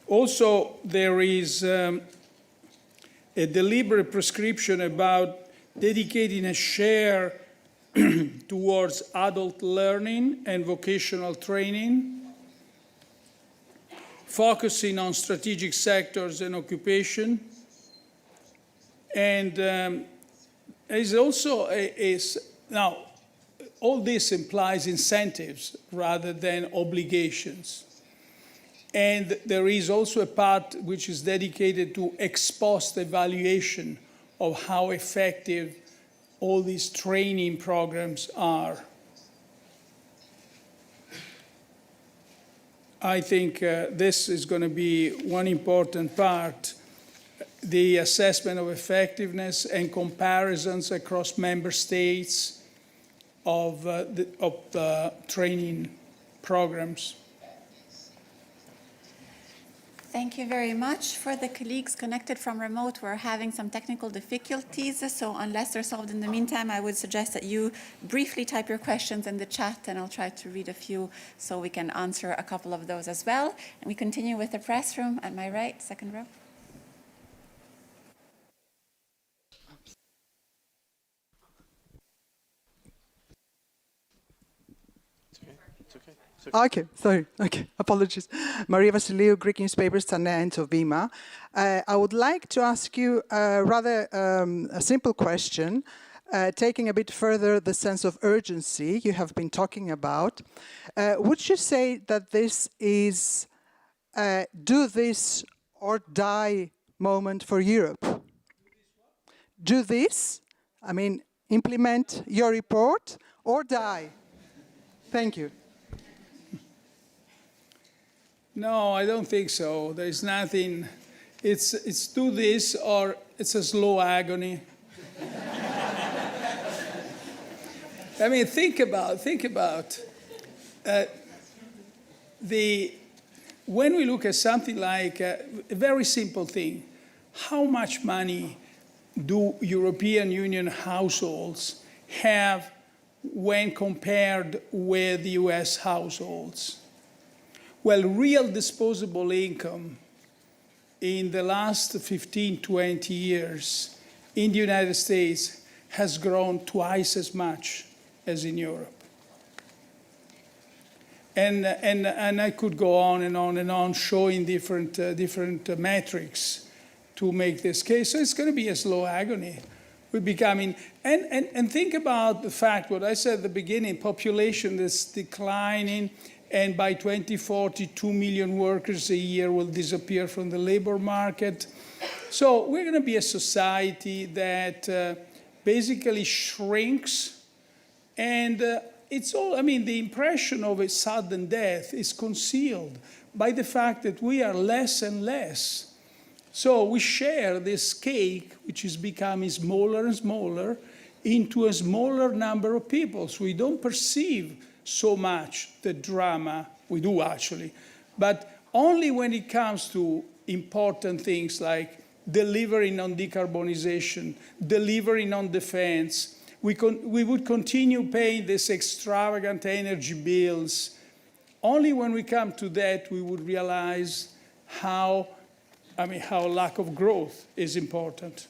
also there is a deliberate prescription about dedicating a share towards adult learning and vocational training, focusing on strategic sectors and occupation. And there's also now, all this implies incentives rather than obligations. And there is also a part which is dedicated to ex post evaluation of how effective all these training programs are. I think this is going to be one important part, the assessment of effectiveness and comparisons across member states of the training programs. Thank you very much. For the colleagues connected from remote, we're having some technical difficulties, so unless they're solved in the meantime, I would suggest that you briefly type your questions in the chat, and I'll try to read a few so we can answer a couple of those as well. And we continue with the press room at my right, second row. Okay, sorry. Okay, apologies. Maria Vassiliou, Greek newspapers, Tane and Tovima. I would like to ask you rather a simple question, taking a bit further the sense of urgency you have been talking about. Would you say that this is do this or die moment for Europe? Do this, I mean, implement your report or die? Thank you. No, I don't think so. There's nothing. It's do this or it's a slow agony. I mean, think about when we look at something like a very simple thing, how much money do European Union households have when compared with US households? Well, real disposable income in the last 15, 20 years in the United States has grown twice as much as in Europe. And I could go on and on and on, showing different metrics to make this case. So it's going to be a slow agony. We're becoming, and think about the fact, what I said at the beginning, population is declining, and by 2040, 2 million workers a year will disappear from the labor market. So we're going to be a society that basically shrinks, and it's all, I mean, the impression of a sudden death is concealed by the fact that we are less and less. So we share this cake, which is becoming smaller and smaller, into a smaller number of people. So we don't perceive so much the drama. We do actually, but only when it comes to important things like delivering on decarbonization, delivering on defense. We would continue paying these extravagant energy bills. Only when we come to that, we would realize how lack of growth is important.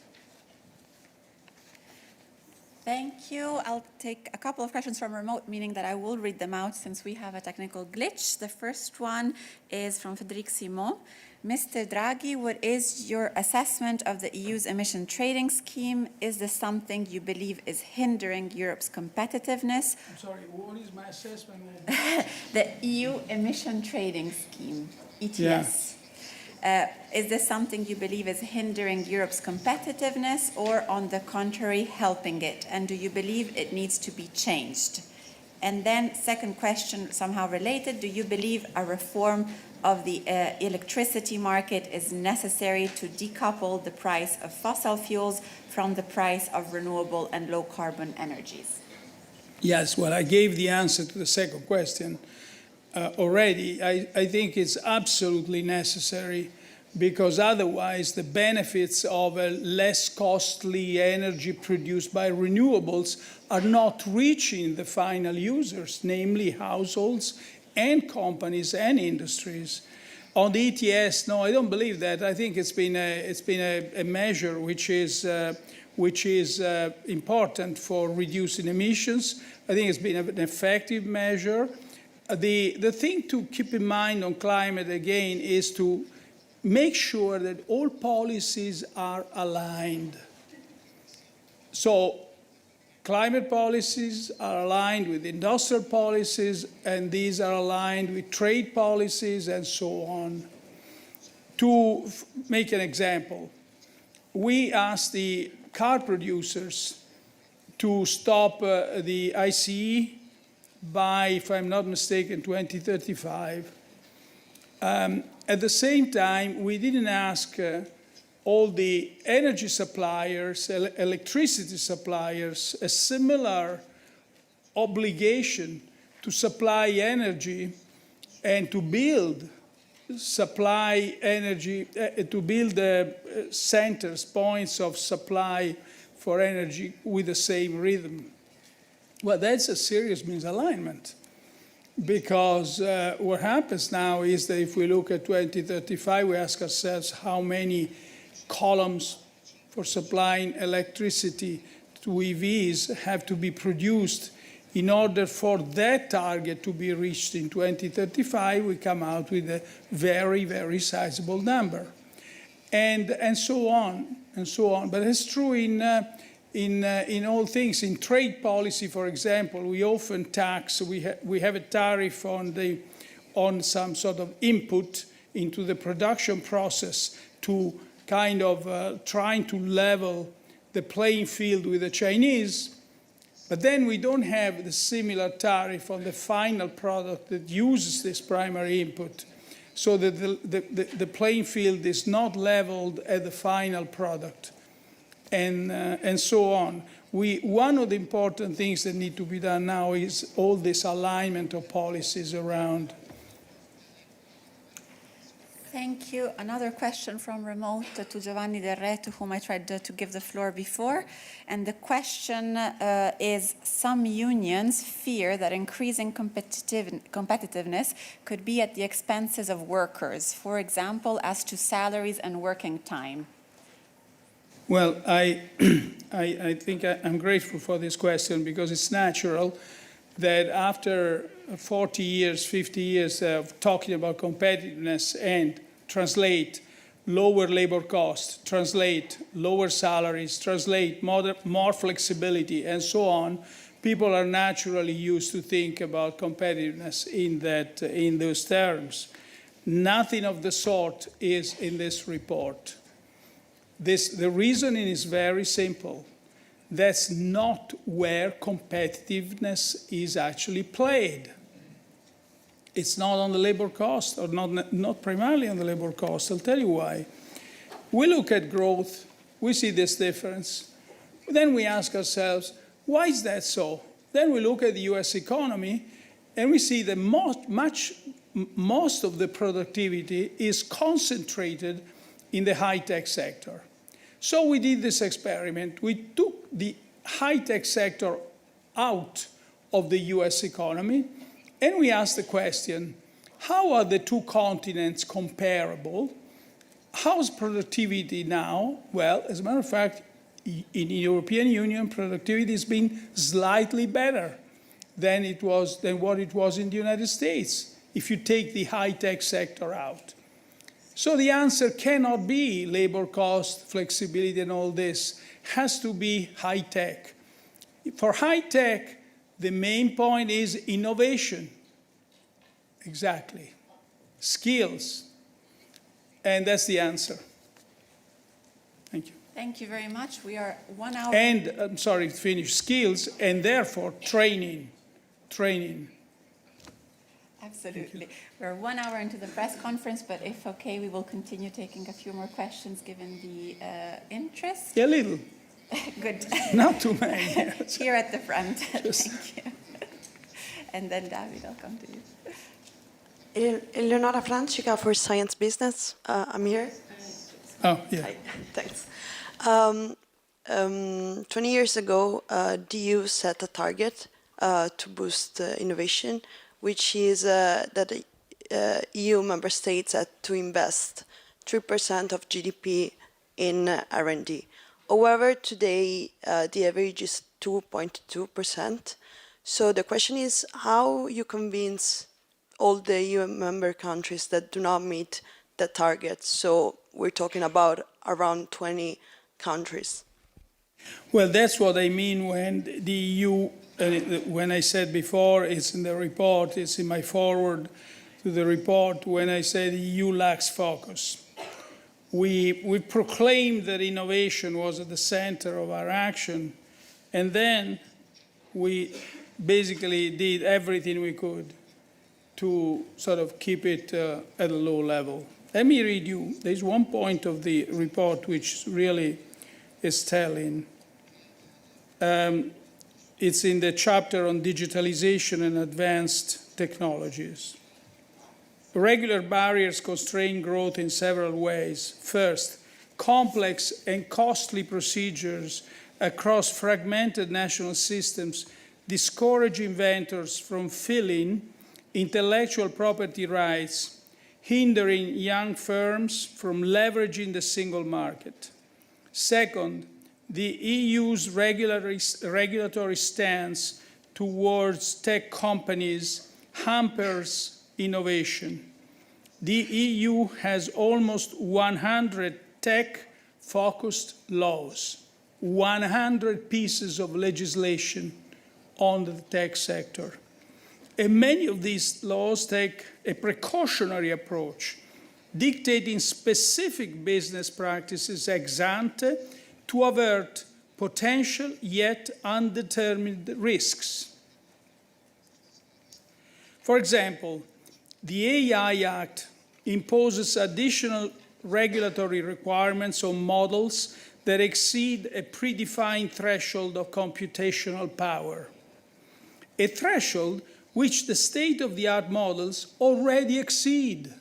Thank you. I'll take a couple of questions from remote, meaning that I will read them out since we have a technical glitch. The first one is from Frédéric Simon. Mr. Draghi, what is your assessment of the EU's emission trading scheme? Is this something you believe is hindering Europe's competitiveness? I'm sorry, what is my assessment? The EU emission trading scheme, ETS. Yeah. Is this something you believe is hindering Europe's competitiveness or, on the contrary, helping it? And do you believe it needs to be changed? And then, second question, somehow related, do you believe a reform of the electricity market is necessary to decouple the price of fossil fuels from the price of renewable and low-carbon energies? Yes, well, I gave the answer to the second question already. I think it's absolutely necessary, because otherwise the benefits of a less costly energy produced by renewables are not reaching the final users, namely households and companies and industries. On the ETS, no, I don't believe that. I think it's been a measure which is important for reducing emissions. I think it's been an effective measure. The thing to keep in mind on climate, again, is to make sure that all policies are aligned. So climate policies are aligned with industrial policies, and these are aligned with trade policies and so on. To make an example, we asked the car producers to stop the ICE by, if I'm not mistaken, 2035. At the same time, we didn't ask all the energy suppliers, electricity suppliers, a similar obligation to supply energy and to build supply energy, to build centers, points of supply for energy with the same rhythm. Well, that's a serious misalignment, because what happens now is that if we look at 2035, we ask ourselves how many columns for supplying electricity to EVs have to be produced in order for that target to be reached in 2035. We come out with a very, very sizable number, and so on and so on. But it's true in all things. In trade policy, for example, we often tax. We have a tariff on some sort of input into the production process to kind of trying to level the playing field with the Chinese. But then we don't have the similar tariff on the final product that uses this primary input, so that the playing field is not leveled at the final product, and so on. One of the important things that need to be done now is all this alignment of policies around. Thank you. Another question from remote to Giovanni Del Re, to whom I tried to give the floor before. And the question is, some unions fear that increasing competitiveness could be at the expenses of workers, for example, as to salaries and working time. Well, I think I'm grateful for this question, because it's natural. that after 40 years, 50 years of talking about competitiveness and translate lower labor costs, translate lower salaries, translate more flexibility, and so on, people are naturally used to think about competitiveness in those terms. Nothing of the sort is in this report. The reasoning is very simple. That's not where competitiveness is actually played. It's not on the labor cost, or not primarily on the labor cost. I'll tell you why. We look at growth, we see this difference. Then we ask ourselves, why is that so? Then we look at the US economy, and we see that most of the productivity is concentrated in the high-tech sector. So we did this experiment. We took the high-tech sector out of the US economy, and we asked the question, how are the two continents comparable? How's productivity now? Well, as a matter of fact, in the European Union, productivity has been slightly better than what it was in the United States, if you take the high-tech sector out. So the answer cannot be labor cost, flexibility, and all this. It has to be high-tech. For high-tech, the main point is innovation. Exactly. Skills. And that's the answer. Thank you. Thank you very much. We are 1 hour. And, I'm sorry to finish, skills, and therefore training. Training. Absolutely. We're 1 hour into the press conference, but if okay, we will continue taking a few more questions given the interest. A little. Good. Not too many. Here at the front. Thank you. And then David, I'll come to you. Eleonora Francica for Science Business. I'm here. Oh, yeah. Hi. Thanks. 20 years ago, the EU set a target to boost innovation, which is that EU member states had to invest 3% of GDP in R&D. However, today the average is 2.2%. So the question is how you convince all the EU member countries that do not meet the target. So we're talking about around 20 countries. Well, that's what I mean when the EU, when I said before, it's in the report, it's in my foreword to the report, when I say the EU lacks focus. We proclaimed that innovation was at the center of our action, and then we basically did everything we could to sort of keep it at a low level. Let me read you. There's one point of the report which really is telling. It's in the chapter on digitalization and advanced technologies. Regular barriers constrain growth in several ways. First, complex and costly procedures across fragmented national systems discourage inventors from filling intellectual property rights, hindering young firms from leveraging the single market. Second, the EU's regulatory stance towards tech companies hampers innovation. The EU has almost 100 tech-focused laws, 100 pieces of legislation on the tech sector. And many of these laws take a precautionary approach, dictating specific business practices ex ante to avert potential yet undetermined risks. For example, the AI Act imposes additional regulatory requirements on models that exceed a predefined threshold of computational power, a threshold which the state-of-the-art models already exceed.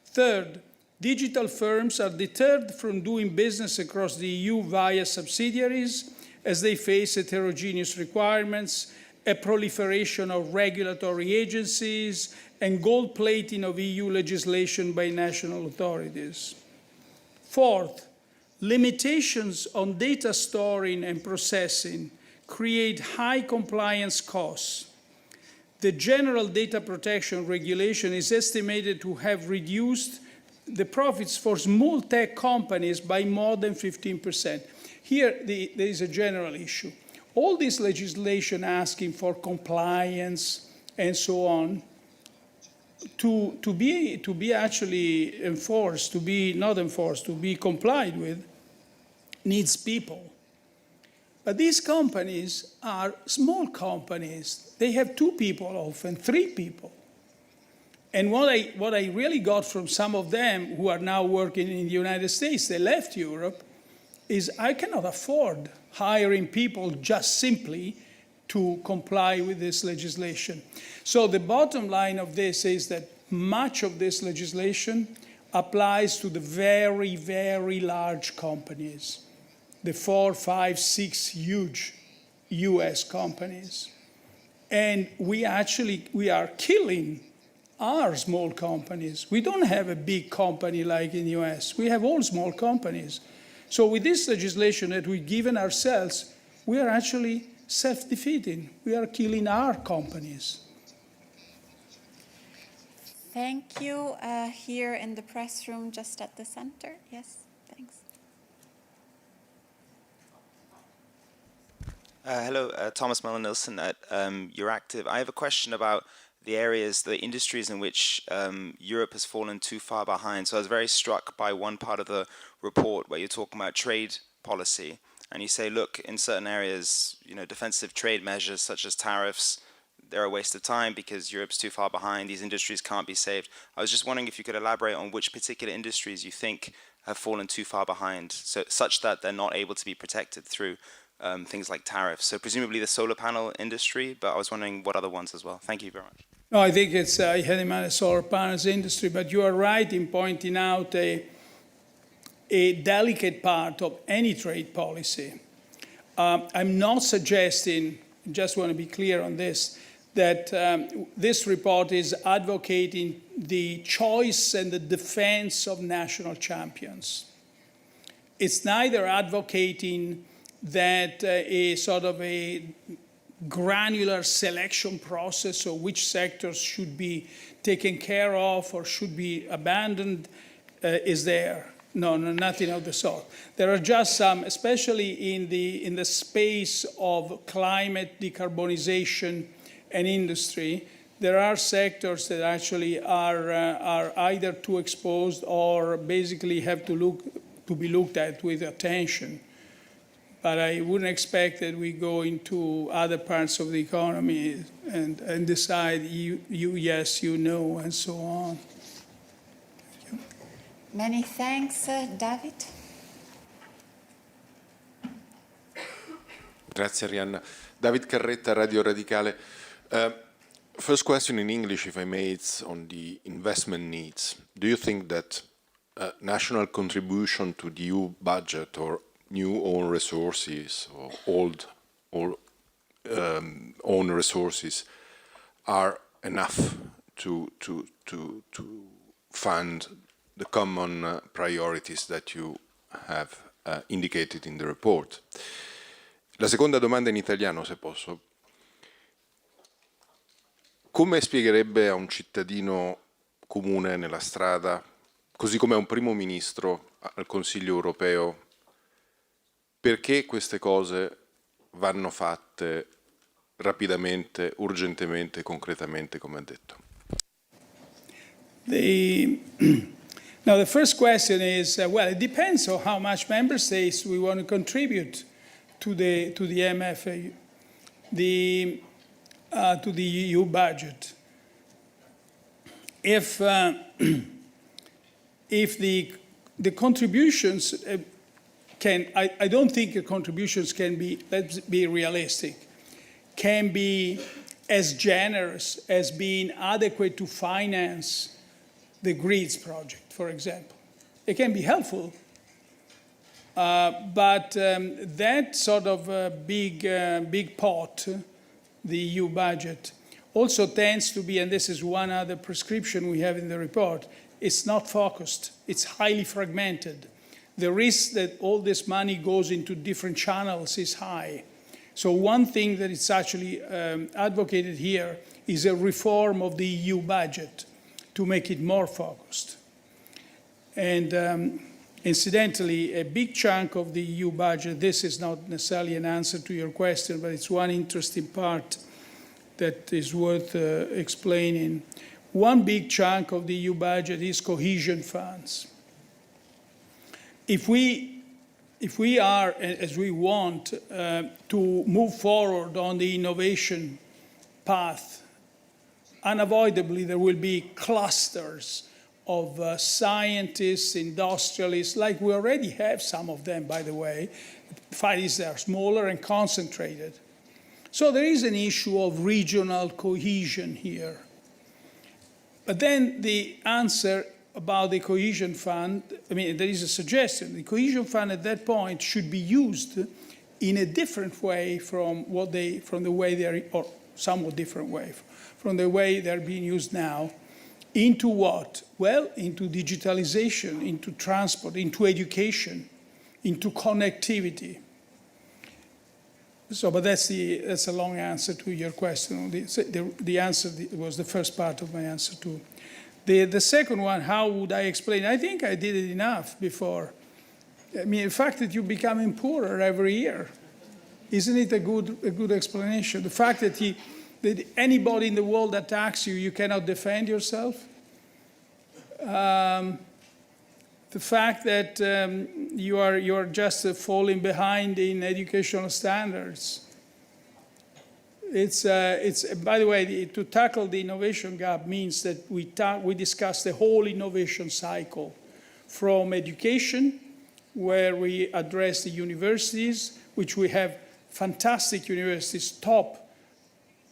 Third, digital firms are deterred from doing business across the EU via subsidiaries as they face heterogeneous requirements, a proliferation of regulatory agencies, and gold plating of EU legislation by national authorities. Fourth, limitations on data storing and processing create high compliance costs. The General Data Protection Regulation is estimated to have reduced the profits for small tech companies by more than 15%. Here, there is a general issue. All this legislation asking for compliance and so on, to be actually enforced, to be not enforced, to be complied with, needs people. But these companies are small companies. They have 2 people, often 3 people. And what I really got from some of them who are now working in the United States, they left Europe, is I cannot afford hiring people just simply to comply with this legislation. So the bottom line of this is that much of this legislation applies to the very, very large companies, the 4, 5, 6 huge US companies. And we are killing our small companies. We don't have a big company like in the US. We have all small companies. So with this legislation that we've given ourselves, we are actually self-defeating. We are killing our companies. Thank you. Here in the press room, just at the center. Yes, thanks. Hello, Thomas Muller-Nilsson at Euractiv. I have a question about the areas, the industries in which Europe has fallen too far behind. So I was very struck by one part of the report where you're talking about trade policy. And you say, look, in certain areas, defensive trade measures such as tariffs, they're a waste of time because Europe's too far behind. These industries can't be saved. I was just wondering if you could elaborate on which particular industries you think have fallen too far behind, such that they're not able to be protected through things like tariffs. So presumably the solar panel industry, but I was wondering what other ones as well. Thank you very much. No, I think it's I had in mind the solar panels industry, but you are right in pointing out a delicate part of any trade policy. I'm not suggesting, just want to be clear on this, that this report is advocating the choice and the defense of national champions. It's neither advocating that a sort of a granular selection process of which sectors should be taken care of or should be abandoned is there. No, nothing of the sort. There are just some, especially in the space of climate decarbonization and industry, there are sectors that actually are either too exposed or basically have to be looked at with attention. But I wouldn't expect that we go into other parts of the economy and decide you yes, you no, and so on. Many thanks, David. Grazie Arianna. David Carretta, Radio Radicale. First question in English, if I may, it's on the investment needs. Do you think that national contribution to the EU budget or new own resources or old or own resources are enough to fund the common priorities that you have indicated in the report? La seconda domanda in italiano, se posso. Come spiegherebbe a un cittadino comune nella strada, così come a un primo ministro al Consiglio europeo, perché queste cose vanno fatte rapidamente, urgentemente, concretamente, come ha detto? Now, the first question is, well, it depends on how much member states we want to contribute to the MFA, to the EU budget. If the contributions I don't think the contributions can be, let's be realistic, can be as generous as being adequate to finance the grids project, for example. It can be helpful, but that sort of big pot, the EU budget, also tends to be, and this is one other prescription we have in the report, it's not focused, it's highly fragmented. The risk that all this money goes into different channels is high. So one thing that is actually advocated here is a reform of the EU budget to make it more focused. And incidentally, a big chunk of the EU budget, this is not necessarily an answer to your question, but it's one interesting part that is worth explaining. One big chunk of the EU budget is cohesion funds. If we are, as we want, to move forward on the innovation path, unavoidably there will be clusters of scientists, industrialists, like we already have some of them, by the way. The fact is they're smaller and concentrated. So there is an issue of regional cohesion here. But then the answer about the cohesion fund, I mean, there is a suggestion. The cohesion fund at that point should be used in a different way from the way they are, or somewhat different way, from the way they're being used now. Into what? Well, into digitalization, into transport, into education, into connectivity. So, but that's a long answer to your question. The answer was the first part of my answer too. The second one, how would I explain? I think I did it enough before. I mean, the fact that you're becoming poorer every year, isn't it a good explanation? The fact that anybody in the world attacks you, you cannot defend yourself. The fact that you are just falling behind in educational standards. It's by the way, to tackle the innovation gap means that we discuss the whole innovation cycle, from education, where we address the universities, which we have fantastic universities, top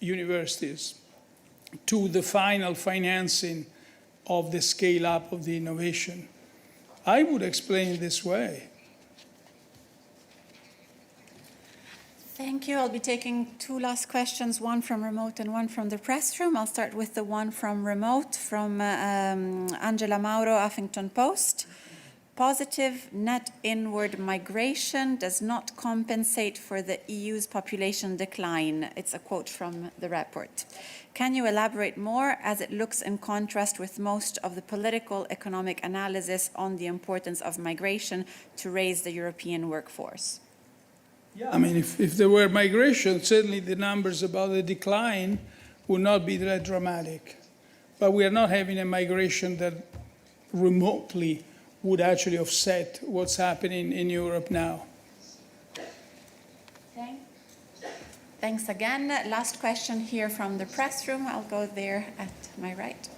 universities, to the final financing of the scale-up of the innovation. I would explain it this way. Thank you. I'll be taking two last questions, one from remote and one from the press room. I'll start with the one from remote, from Angela Mauro, Huffington Post. Positive net inward migration does not compensate for the EU's population decline. It's a quote from the report. Can you elaborate more, as it looks in contrast with most of the political economic analysis on the importance of migration to raise the European workforce? Yeah, I mean, if there were migration, certainly the numbers about the decline would not be that dramatic. But we are not having a migration that remotely would actually offset what's happening in Europe now. Thanks again. Last question here from the press room. I'll go there at my right.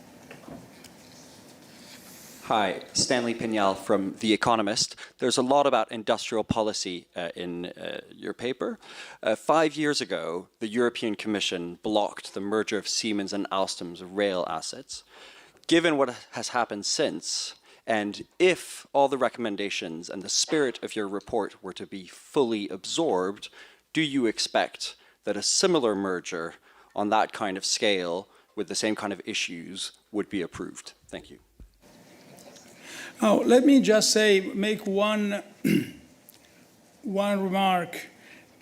Hi, Stanley Pignal from The Economist. There's a lot about industrial policy in your paper. 5 years ago, the European Commission blocked the merger of Siemens and Alstom's rail assets. Given what has happened since, and if all the recommendations and the spirit of your report were to be fully absorbed, do you expect that a similar merger on that kind of scale with the same kind of issues would be approved? Thank you. Now, let me just make one remark.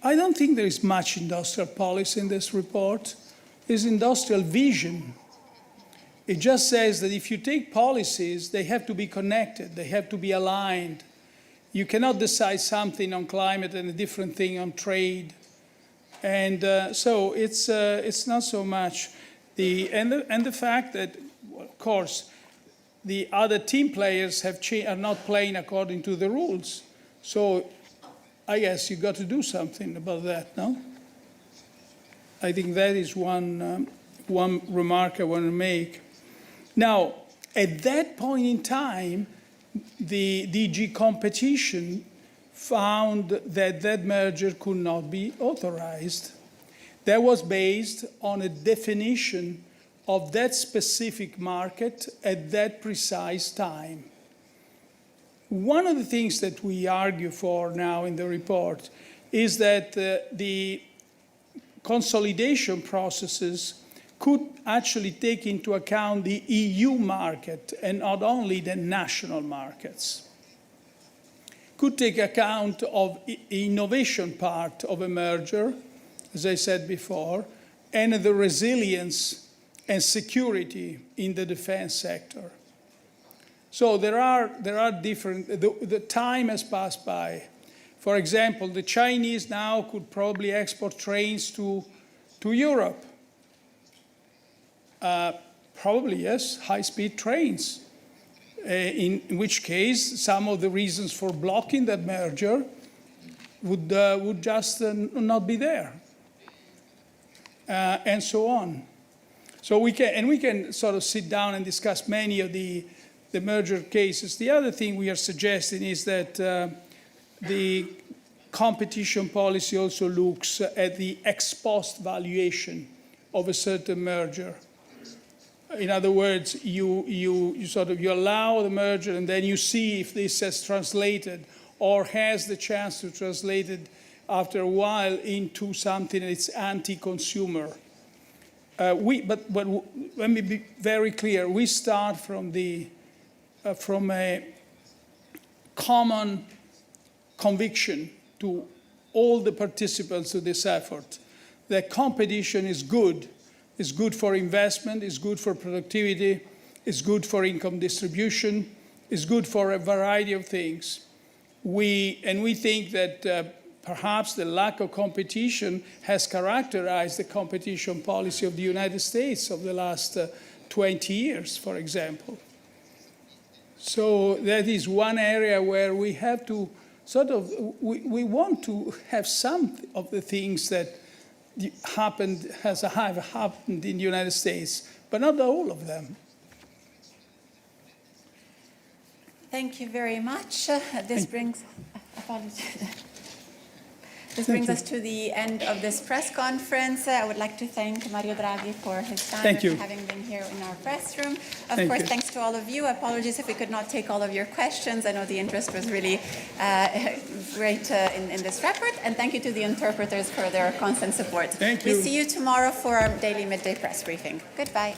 I don't think there is much industrial policy in this report. There's industrial vision. It just says that if you take policies, they have to be connected, they have to be aligned. You cannot decide something on climate and a different thing on trade. And so it's not so much the fact that, well, of course, the other team players are not playing according to the rules. So I guess you've got to do something about that, no? I think that is one remark I want to make. Now, at that point in time, the DG Competition found that that merger could not be authorized. That was based on a definition of that specific market at that precise time. One of the things that we argue for now in the report is that the consolidation processes could actually take into account the EU market and not only the national markets. Could take account of the innovation part of a merger as I said before, and the resilience and security in the defense sector. So there are different, the time has passed by. For example, the Chinese now could probably export trains to Europe. Probably, yes, high-speed trains. In which case, some of the reasons for blocking that merger would just not be there, and so on. So we can sort of sit down and discuss many of the merger cases. The other thing we are suggesting is that the competition policy also looks at the ex post valuation of a certain merger. In other words, you allow the merger and then you see if this has translated or has the chance to translate it after a while into something that's anti-consumer. But let me be very clear. We start from a common conviction to all the participants of this effort that competition is good. It's good for investment, it's good for productivity, it's good for income distribution, it's good for a variety of things. We think that perhaps the lack of competition has characterized the competition policy of the United States of the last 20 years, for example. So that is one area where we have to we want to have some of the things that have happened in the United States, but not all of them. Thank you very much. This brings us to the end of this press conference. I would like to thank Mario Draghi for his time and for having been here in our press room. Of course, thanks to all of you. Apologies if we could not take all of your questions. I know the interest was really great in this report. And thank you to the interpreters for their constant support. Thank you. We see you tomorrow for our daily midday press briefing. Goodbye.